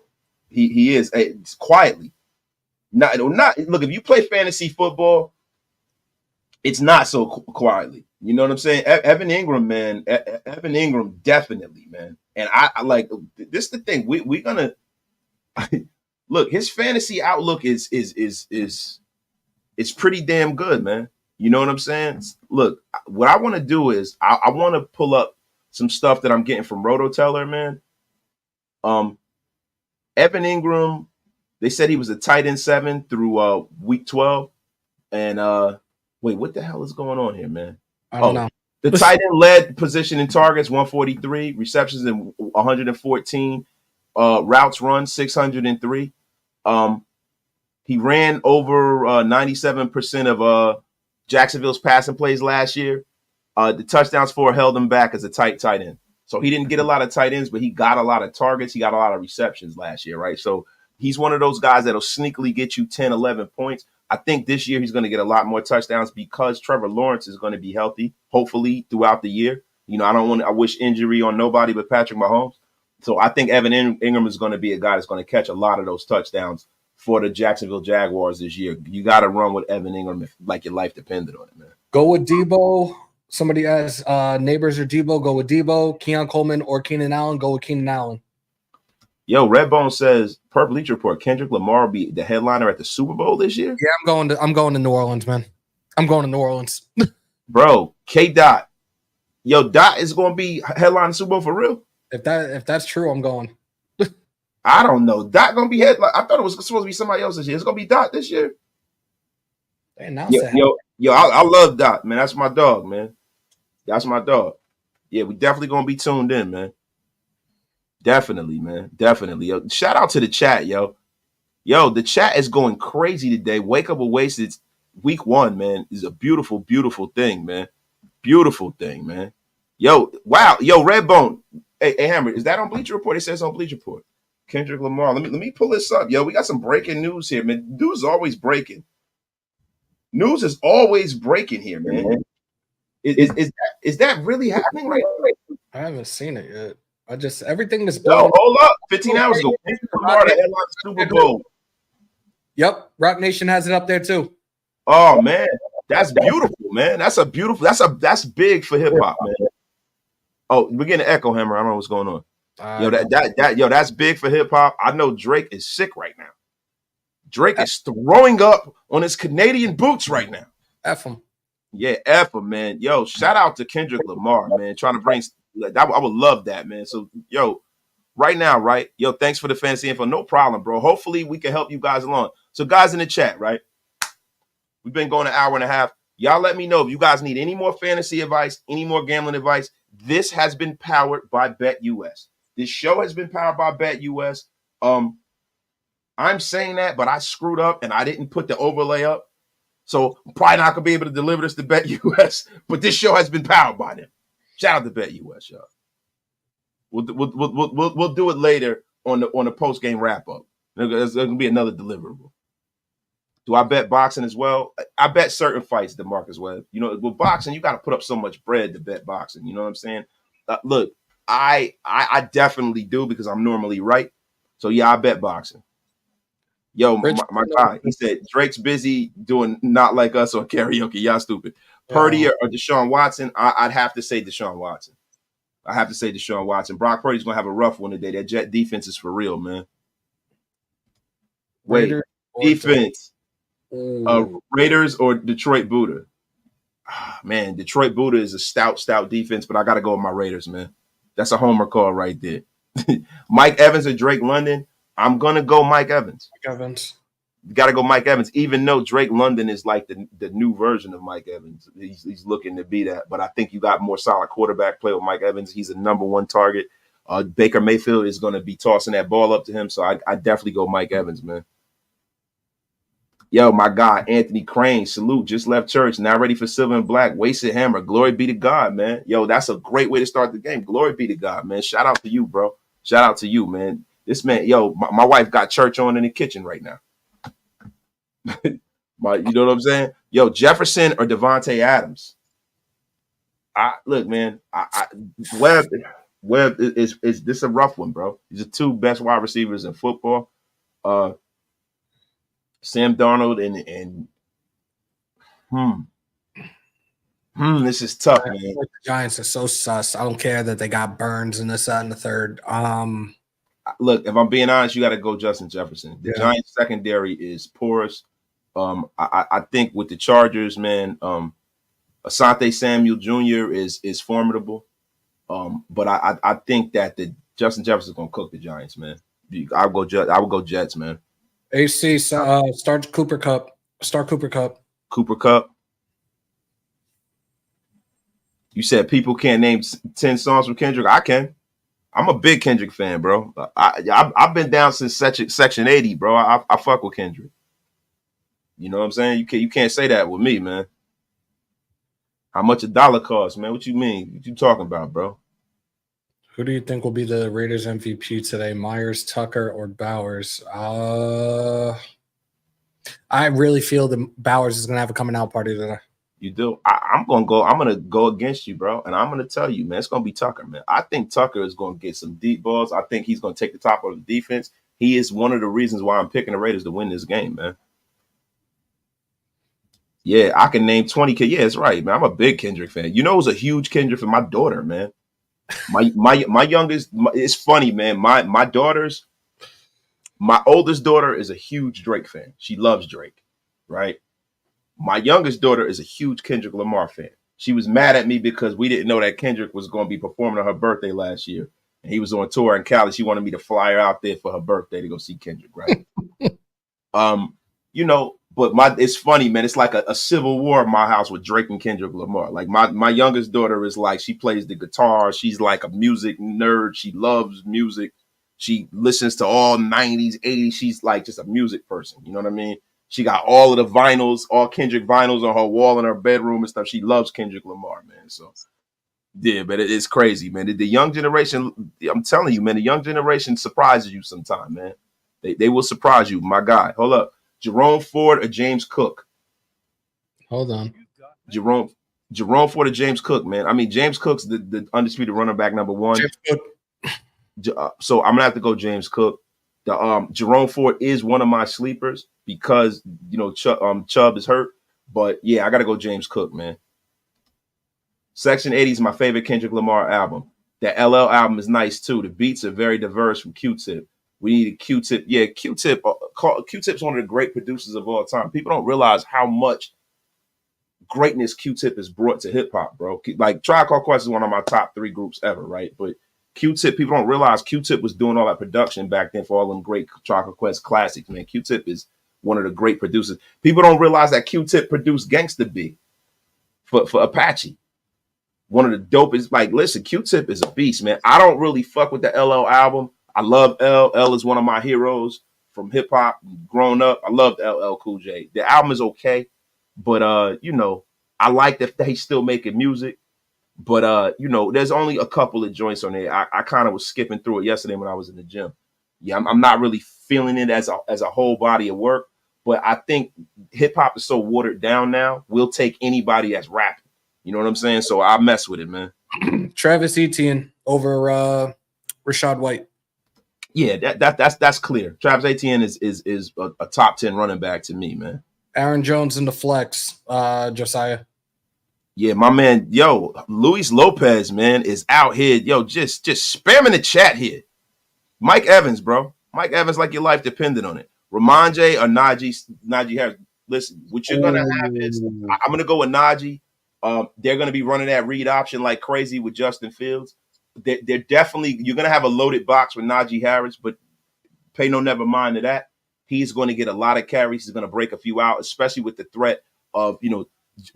He is quietly. Not look. If you play fantasy football, it's not so quietly. You know what I'm saying? Evan Ingram, man. Evan Ingram, definitely, man. And I like this. Is the thing we're gonna look. His fantasy outlook is pretty damn good, man. You know what I'm saying? Look, what I want to do is I want to pull up some stuff that I'm getting from Rototeller, man. Evan Ingram, they said he was a tight end 7 through week 12. And wait, what the hell is going on here, man? I don't know. The tight end led position in targets 143, receptions in 114, routes run 603. He ran over 97% of Jacksonville's passing plays last year. The touchdowns for held him back as a tight end. So he didn't get a lot of tight ends, but he got a lot of targets. He got a lot of receptions last year, right? So he's one of those guys that'll sneakily get you 10, 11 points. I think this year he's going to get a lot more touchdowns because Trevor Lawrence is going to be healthy, hopefully, throughout the year. You know, I wish injury on nobody but Patrick Mahomes. So I think Evan Ingram is going to be a guy that's going to catch a lot of those touchdowns for the Jacksonville Jaguars this year. You got to run with Evan Ingram if like your life depended on it, man. Go with Debo. Somebody has Neighbors or Debo. Go with Debo. Keon Coleman or Keenan Allen. Go with Keenan Allen. Yo, Redbone says per Bleach Report, Kendrick Lamar will be the headliner at the Super Bowl this year. Yeah, I'm going to New Orleans, man. I'm going to New Orleans. Bro, K Dot. Yo, Dot is going to be headlining the Super Bowl for real. If that's true, I'm going. I don't know. Dot going to be headline. I thought it was supposed to be somebody else this year. It's going to be Dot this year. They announced that. Yo, I love Dot, man. That's my dog, man. That's my dog. Yeah, we definitely going to be tuned in, man. Definitely, man. Definitely. Yo, shout out to the chat, yo. Yo, the chat is going crazy today. Wake Up with Wasted week 1, man, is a beautiful, beautiful thing, man. Beautiful thing, man. Yo, wow. Yo, Redbone. Hey, Hammer, is that on Bleacher Report? It says on Bleacher Report. Kendrick Lamar. Let me pull this up. Yo, we got some breaking news here, man. News is always breaking. News is always breaking here, man. Is that really happening right now? I haven't seen it yet. Everything is blowing. Hold up. 15 hours ago. Lamar to headline the Super Bowl. Yep. Rock Nation has it up there too. Oh man. That's beautiful, man. That's big for hip hop, man. Oh, we're getting an echo, Hammer. I don't know what's going on. That's big for hip hop. I know Drake is sick right now. Drake is throwing up on his Canadian boots right now. F him. Yeah, F him, man. Yo, shout out to Kendrick Lamar, man. Trying to bring I would love that, man. So, yo, right now, right? Yo, thanks for the fantasy info. No problem, bro. Hopefully we can help you guys along. So, guys in the chat, right? We've been going an hour and a half. Y'all let me know if you guys need any more fantasy advice, any more gambling advice. This has been powered by BetUS. This show has been powered by BetUS. I'm saying that, but I screwed up and I didn't put the overlay up. So I'm probably not going to be able to deliver this to BetUS, but this show has been powered by them. Shout out to BetUS, y'all. We'll do it later on the post game wrap up. There's going to be another deliverable. Do I bet boxing as well? I bet certain fights, DeMarcus Webb. You know, with boxing, you got to put up so much bread to bet boxing. You know what I'm saying? Look, I definitely do because I'm normally right. So yeah, I bet boxing. Yo, my guy, he said Drake's busy doing Not Like Us or karaoke. Y'all stupid. Purdy or Deshaun Watson? I'd have to say Deshaun Watson. I have to say Deshaun Watson. Brock Purdy's gonna have a rough one today. That Jet defense is for real, man. Wait, defense. Raiders or Detroit Buddha? Man, Detroit Buddha is a stout defense, but I got to go with my Raiders, man. That's a homer call right there. Mike Evans or Drake London? I'm going to go Mike Evans. You got to go Mike Evans, even though Drake London is like the new version of Mike Evans. He's looking to be that. But I think you got more solid quarterback play with Mike Evans. He's a number one target. Baker Mayfield is going to be tossing that ball up to him. So I definitely go Mike Evans, man. Yo, my guy, Anthony Crane, salute, just left church, now ready for silver and black, wasted hammer, glory be to God, man. Yo, that's a great way to start the game. Glory be to God, man. Shout out to you, bro. Shout out to you, man. This man, yo, my wife got church on in the kitchen right now. You know what I'm saying? Yo, Jefferson or Devontae Adams? Look, man, Webb is this a rough one, bro. These are two best wide receivers in football. Sam Darnold and this is tough, man. The Giants are so sus. I don't care that they got Burns and this, that, and the third. Look, if I'm being honest, you got to go Justin Jefferson. The Giants secondary is porous. I think with the Chargers, man, Asante Samuel Jr. is formidable. But I think that the Justin Jefferson is gonna cook the Giants, man. I would go Jets, man. AC start Cooper Kupp. Start Cooper Kupp. Cooper Kupp. You said people can't name 10 songs from Kendrick. I can. I'm a big Kendrick fan, bro. I've been down since Section 80, bro. I fuck with Kendrick. You know what I'm saying? You can't say that with me, man. How much a dollar costs, man? What you mean? What you talking about, bro? Who do you think will be the Raiders MVP today? Myers, Tucker, or Bowers? I really feel that Bowers is gonna have a coming out party today. You do? I'm gonna go against you, bro, and I'm gonna tell you, man, it's gonna be Tucker, man. I think Tucker is gonna get some deep balls. I think he's gonna take the top of the defense. He is one of the reasons why I'm picking the Raiders to win this game, man. Yeah, I can name 20 kids. Yeah, it's right, man. I'm a big Kendrick fan. You know, it was a huge Kendrick for my daughter, man. My youngest, it's funny, man. My oldest daughter is a huge Drake fan. She loves Drake, right? My youngest daughter is a huge Kendrick Lamar fan. She was mad at me because we didn't know that Kendrick was going to be performing on her birthday last year. And he was on tour in Cali. She wanted me to fly her out there for her birthday to go see Kendrick, right? You know, but it's funny, man. It's like a civil war in my house with Drake and Kendrick Lamar. Like my youngest daughter is like, she plays the guitar. She's like a music nerd. She loves music. She listens to all 90s, 80s. She's like just a music person. You know what I mean? She got all of the vinyls, all Kendrick vinyls on her wall in her bedroom and stuff. She loves Kendrick Lamar, man. So, yeah, but it's crazy, man. The young generation, I'm telling you, man, the young generation surprises you sometime, man. They will surprise you, my guy. Hold up. Jerome Ford or James Cook? Hold on. Jerome Ford or James Cook, man. I mean, James Cook's the undisputed running back number one. So I'm gonna have to go James Cook. The Jerome Ford is one of my sleepers because you know Chubb is hurt, but yeah, I gotta go James Cook, man. Section 80 is my favorite Kendrick Lamar album. The LL album is nice too. The beats are very diverse from Q-Tip. We need a Q-Tip. Yeah, Q-Tip's one of the great producers of all time. People don't realize how much greatness Q-Tip has brought to hip hop, bro. Like Tribe Called Quest is one of my top 3 groups ever, right? But Q-Tip, people don't realize Q-Tip was doing all that production back then for all them great Tribe Called Quest classics, man. Q-Tip is one of the great producers. People don't realize that Q-Tip produced Gangsta B for Apache. One of the dopest, like, listen, Q-Tip is a beast, man. I don't really fuck with the LL album. I love L. L is one of my heroes from hip hop. Growing up, I loved LL Cool J. The album is okay, but you know, I like that he's still making music. But you know, there's only a couple of joints on there. I kind of was skipping through it yesterday when I was in the gym. Yeah, I'm not really feeling it as a whole body of work. But I think hip hop is so watered down now. We'll take anybody that's rapping. You know what I'm saying? So I mess with it, man. Travis Etienne over Rashad White. Yeah, that's clear. Travis Etienne is a top 10 running back to me, man. Aaron Jones in the flex, Josiah. Yeah, my man, Luis Lopez, man, is out here, just spamming the chat here. Mike Evans, bro. Mike Evans, like your life depended on it. Ramondre or Najee Harris. Listen, what you're gonna have is I'm gonna go with Najee. They're gonna be running that read option like crazy with Justin Fields. They're definitely, you're gonna have a loaded box with Najee Harris, but pay no never mind to that. He's going to get a lot of carries. He's going to break a few out, especially with the threat of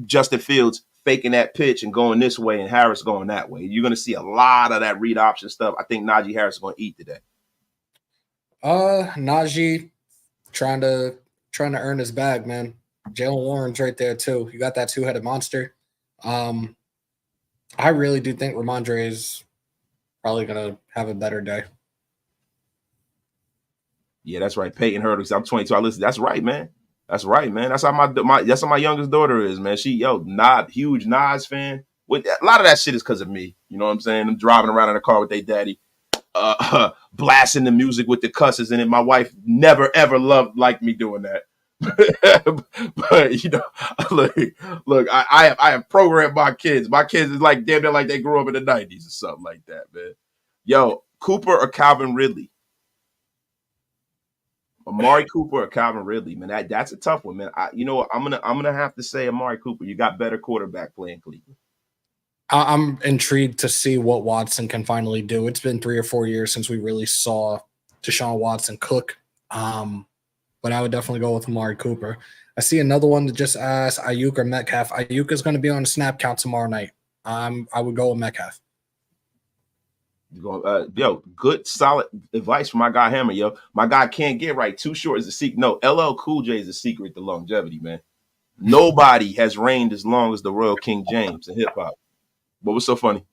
Justin Fields faking that pitch and going this way and Harris going that way. You're going to see a lot of that read option stuff. I think Najee Harris is going to eat today. Najee trying to earn his bag, man. Jalen Warren's right there too. You got that two-headed monster. I really do think Ramondre is probably going to have a better day. Yeah, that's right. Peyton Hurdle. I'm 22. I listen. That's right, man. That's right, man. That's how my youngest daughter is, man. She huge Nas fan. With a lot of that shit is because of me. You know what I'm saying? I'm driving around in the car with their daddy, blasting the music with the cusses in it. My wife never ever liked me doing that. But look, I have programmed my kids. My kids is like damn near like they grew up in the 90s or something like that, man. Yo, Cooper or Calvin Ridley? Amari Cooper or Calvin Ridley, man. That's a tough one, man. I'm gonna have to say Amari Cooper. You got better quarterback playing Cleveland. I'm intrigued to see what Watson can finally do. It's been 3 or 4 years since we really saw Deshaun Watson cook. But I would definitely go with Amari Cooper. I see another one that just asked Ayuk or Metcalf. Ayuk is going to be on the snap count tomorrow night. I would go with Metcalf. Good, solid advice from my guy Hammer, yo. My guy can't get right. Too short is a secret. No, LL Cool J is the secret to longevity, man. Nobody has reigned as long as the Royal King James in hip hop. But what's so funny?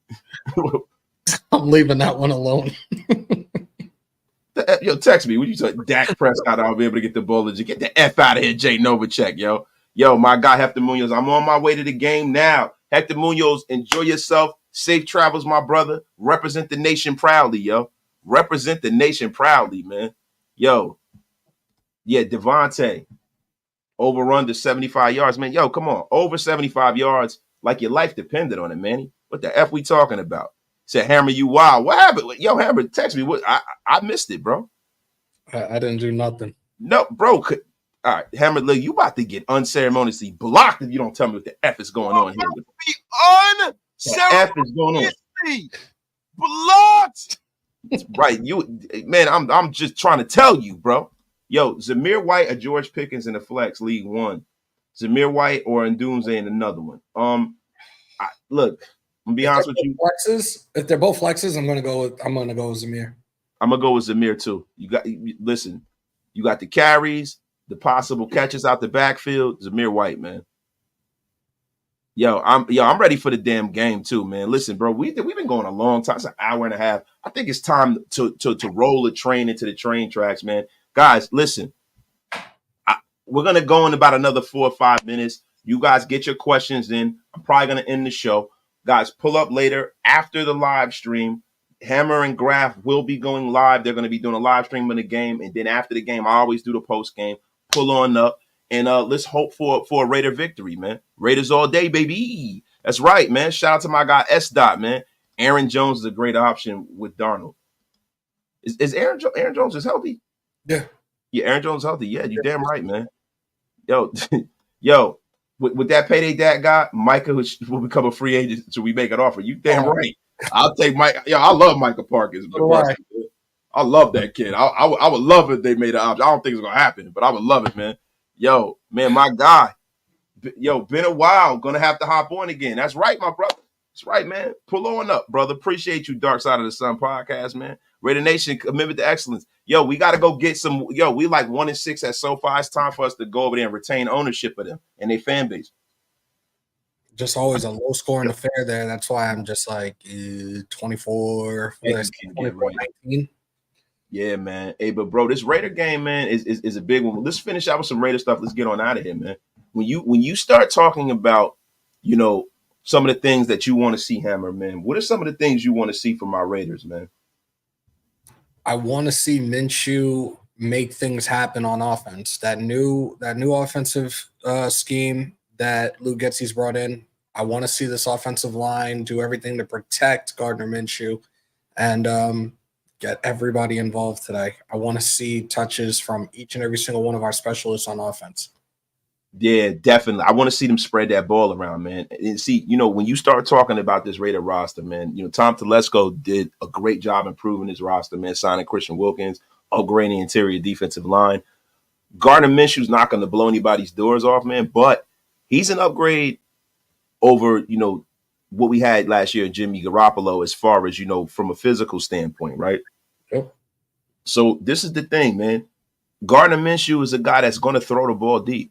I'm leaving that one alone. Yo, text me. When you say Dak Prescott, I'll be able to get the ball. Get the F out of here, Jay Novacek, yo. Yo, my guy Hector Munoz. I'm on my way to the game now. Hector Munoz, enjoy yourself. Safe travels, my brother. Represent the nation proudly, yo. Represent the nation proudly, man. Yo. Yeah, Devontae. Over under 75 yards, man. Yo, come on. Over 75 yards. Like your life depended on it, Manny. What the F we talking about? Said, Hammer, you wild. What happened? Yo, Hammer, text me. What? I missed it, bro. I didn't do nothing. No, bro. All right, Hammer, look, you about to get unceremoniously blocked if you don't tell me what the F is going on here. Unceremoniously blocked. Right, man. I'm just trying to tell you, bro. Yo, Zamir White or George Pickens in the flex league one. Zamir White or Ndunze in another one. Look, I'm gonna be honest with you. If they're both flexes, I'm gonna go with Zamir. I'm gonna go with Zamir too. Listen, you got the carries, the possible catches out the backfield. Zamir White, man. I'm ready for the damn game too, man. Listen, bro, we've been going a long time. It's an hour and a half. I think it's time to roll the train into the train tracks, man. Guys, listen. We're gonna go in about another 4 or 5 minutes. You guys get your questions in. I'm probably gonna end the show. Guys, pull up later after the live stream. Hammer and Graph will be going live. They're going to be doing a live stream of the game. And then after the game, I always do the post game. Pull on up. And let's hope for a Raider victory, man. Raiders all day, baby. That's right, man. Shout out to my guy, S. Dot, man. Aaron Jones is a great option with Darnold. Is Aaron Jones is healthy? Yeah. Yeah, Aaron Jones is healthy. Yeah, you're damn right, man. Yo, with that payday Dak got, Micah will become a free agent until we make an offer. You damn right. I'll take Mike. Yo, I love Micah Parsons. I love that kid. I would love it if they made an option. I don't think it's gonna happen, but I would love it, man. Yo, man, my guy. Yo, been a while. Gonna have to hop on again. That's right, my brother. That's right, man. Pull on up, brother. Appreciate you, Dark Side of the Sun podcast, man. Raider Nation, commitment to excellence. Yo, we got to go get some. Yo, we like 1-6 at SoFi. It's time for us to go over there and retain ownership of them and their fan base. Just always a low scoring affair there. That's why I'm just like 24, 19. Yeah, man. Hey, but bro, this Raider game, man, is a big one. Let's finish out with some Raider stuff. Let's get on out of here, man. When you start talking about, you know, some of the things that you want to see, Hammer, man, what are some of the things you want to see from our Raiders, man? I want to see Minshew make things happen on offense. That new offensive scheme that Lou Getsy's brought in. I want to see this offensive line do everything to protect Gardner Minshew and get everybody involved today. I want to see touches from each and every single one of our specialists on offense. Yeah, definitely. I want to see them spread that ball around, man. And see, you know, when you start talking about this Raider roster, man, you know, Tom Telesco did a great job improving his roster, man, signing Christian Wilkins, upgrading the interior defensive line. Gardner Minshew's not going to blow anybody's doors off, man, but he's an upgrade over, you know, what we had last year in Jimmy Garoppolo as far as, you know, from a physical standpoint, right? Yep. So this is the thing, man. Gardner Minshew is a guy that's going to throw the ball deep.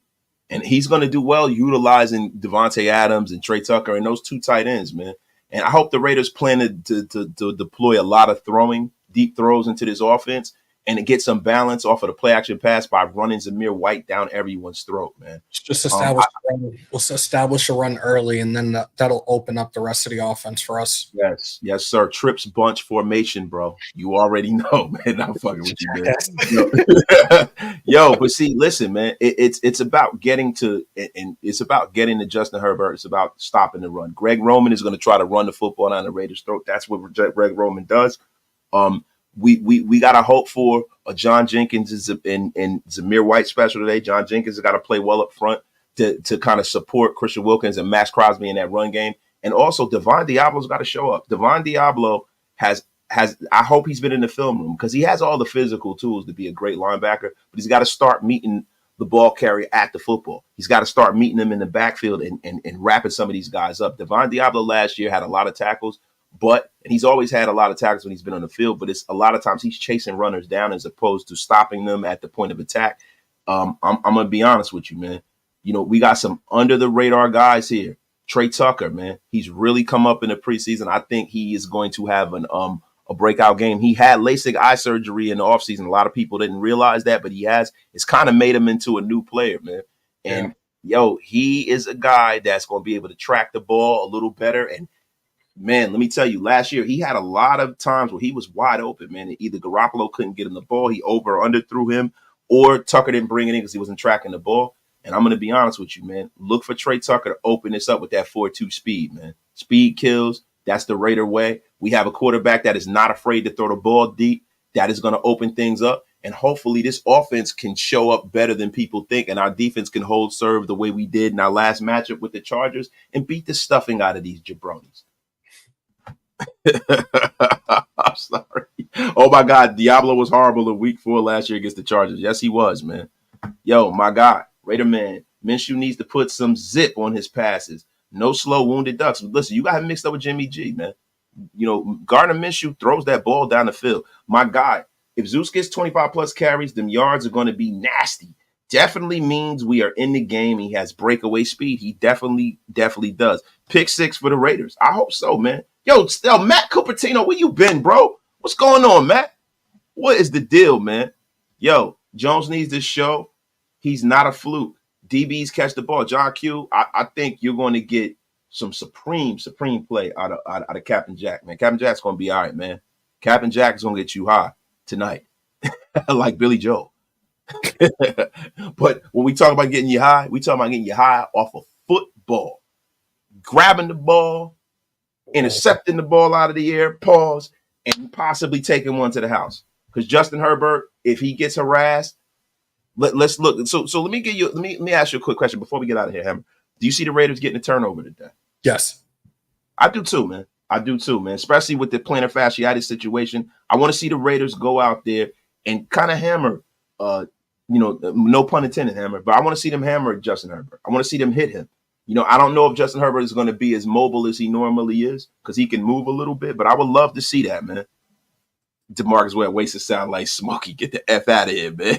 And he's going to do well utilizing Devontae Adams and Trey Tucker and those two tight ends, man. And I hope the Raiders plan to deploy a lot of deep throws into this offense and to get some balance off of the play action pass by running Zamir White down everyone's throat, man. Just we'll establish a run early, and then that'll open up the rest of the offense for us. Yes, sir. Trips bunch formation, bro. You already know, man. I'm fucking with you, man. Yo, but see, listen, man. It's about getting to, and it's about getting to Justin Herbert. It's about stopping the run. Greg Roman is going to try to run the football down the Raiders' throat. That's what Greg Roman does. We got to hope for a John Jenkins and Zamir White special today. John Jenkins has got to play well up front to kind of support Christian Wilkins and Max Crosby in that run game. And also, Devon Diablo's got to show up. Devon Diablo has I hope he's been in the film room because he has all the physical tools to be a great linebacker, but he's got to start meeting the ball carrier at the football. He's got to start meeting them in the backfield and wrapping some of these guys up. Devon Diablo last year had a lot of tackles, and he's always had a lot of tackles when he's been on the field, but it's a lot of times he's chasing runners down as opposed to stopping them at the point of attack. I'm going to be honest with you, man. You know, we got some under the radar guys here. Trey Tucker, man, he's really come up in the preseason. I think he is going to have a breakout game. He had LASIK eye surgery in the offseason. A lot of people didn't realize that, but he has. It's kind of made him into a new player, man. And he is a guy that's going to be able to track the ball a little better. And man, let me tell you, last year he had a lot of times where he was wide open, man. And either Garoppolo couldn't get him the ball, he over or under threw him, or Tucker didn't bring it in because he wasn't tracking the ball. And I'm going to be honest with you, man. Look for Trey Tucker to open this up with that 4.2 speed, man. Speed kills. That's the Raider way. We have a quarterback that is not afraid to throw the ball deep. That is going to open things up. And hopefully this offense can show up better than people think. And our defense can hold serve the way we did in our last matchup with the Chargers and beat the stuffing out of these jabronis. I'm sorry. Oh, my God. Diablo was horrible in week 4 last year against the Chargers. Yes, he was, man. Yo, my God. Raider man, Minshew needs to put some zip on his passes. No slow wounded ducks. Listen, you got him mixed up with Jimmy G, man. You know, Gardner Minshew throws that ball down the field. My God, if Zeus gets 25 plus carries, them yards are going to be nasty. Definitely means we are in the game. He has breakaway speed. He definitely does. Pick 6 for the Raiders. I hope so, man. Yo, still Matt Cupertino, where you been, bro? What's going on, Matt? What is the deal, man? Yo, Jones needs this show. He's not a fluke. DBs catch the ball. John Q, I think you're going to get some supreme play out of Captain Jack, man. Captain Jack's going to be all right, man. Captain Jack is going to get you high tonight, like Billy Joel. But when we talk about getting you high, we talk about getting you high off of football. Grabbing the ball, intercepting the ball out of the air, pause, and possibly taking one to the house. Because Justin Herbert, if he gets harassed, let's look. So let me ask you a quick question before we get out of here, Hammer. Do you see the Raiders getting a turnover today? Yes. I do too, man. Especially with the plantar fasciitis situation. I want to see the Raiders go out there and kind of hammer, no pun intended, hammer, but I want to see them hammer Justin Herbert. I want to see them hit him. You know, I don't know if Justin Herbert is going to be as mobile as he normally is because he can move a little bit, but I would love to see that, man. DeMarcus Ware wasted sound like Smokey. Get the F out of here, man.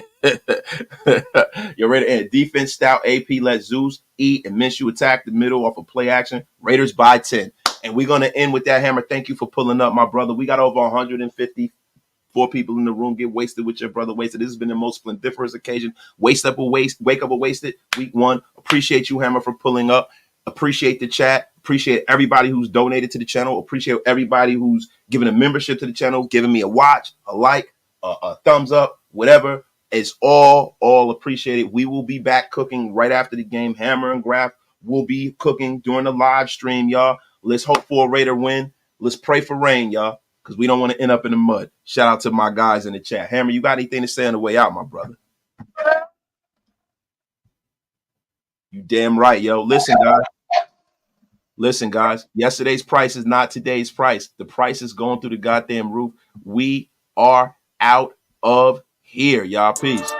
You're ready to end. Defense stout. AP let Zeus eat and Minshew attack the middle off of play action. Raiders by 10. And we're going to end with that, Hammer. Thank you for pulling up, my brother. We got over 150 4 people in the room get wasted with your brother Wasted. This has been the most splendiferous occasion. Wake up or wasted. Week 1. Appreciate you, Hammer, for pulling up. Appreciate the chat. Appreciate everybody who's donated to the channel. Appreciate everybody who's given a membership to the channel, giving me a watch, a like, a thumbs up, whatever. It's all appreciated. We will be back cooking right after the game. Hammer and Graf will be cooking during the live stream, y'all. Let's hope for a Raider win. Let's pray for rain, y'all, because we don't want to end up in the mud. Shout out to my guys in the chat. Hammer, you got anything to say on the way out, my brother? You damn right, yo. Listen, guys. Yesterday's price is not today's price. The price is going through the goddamn roof. We are out of here, y'all. Peace.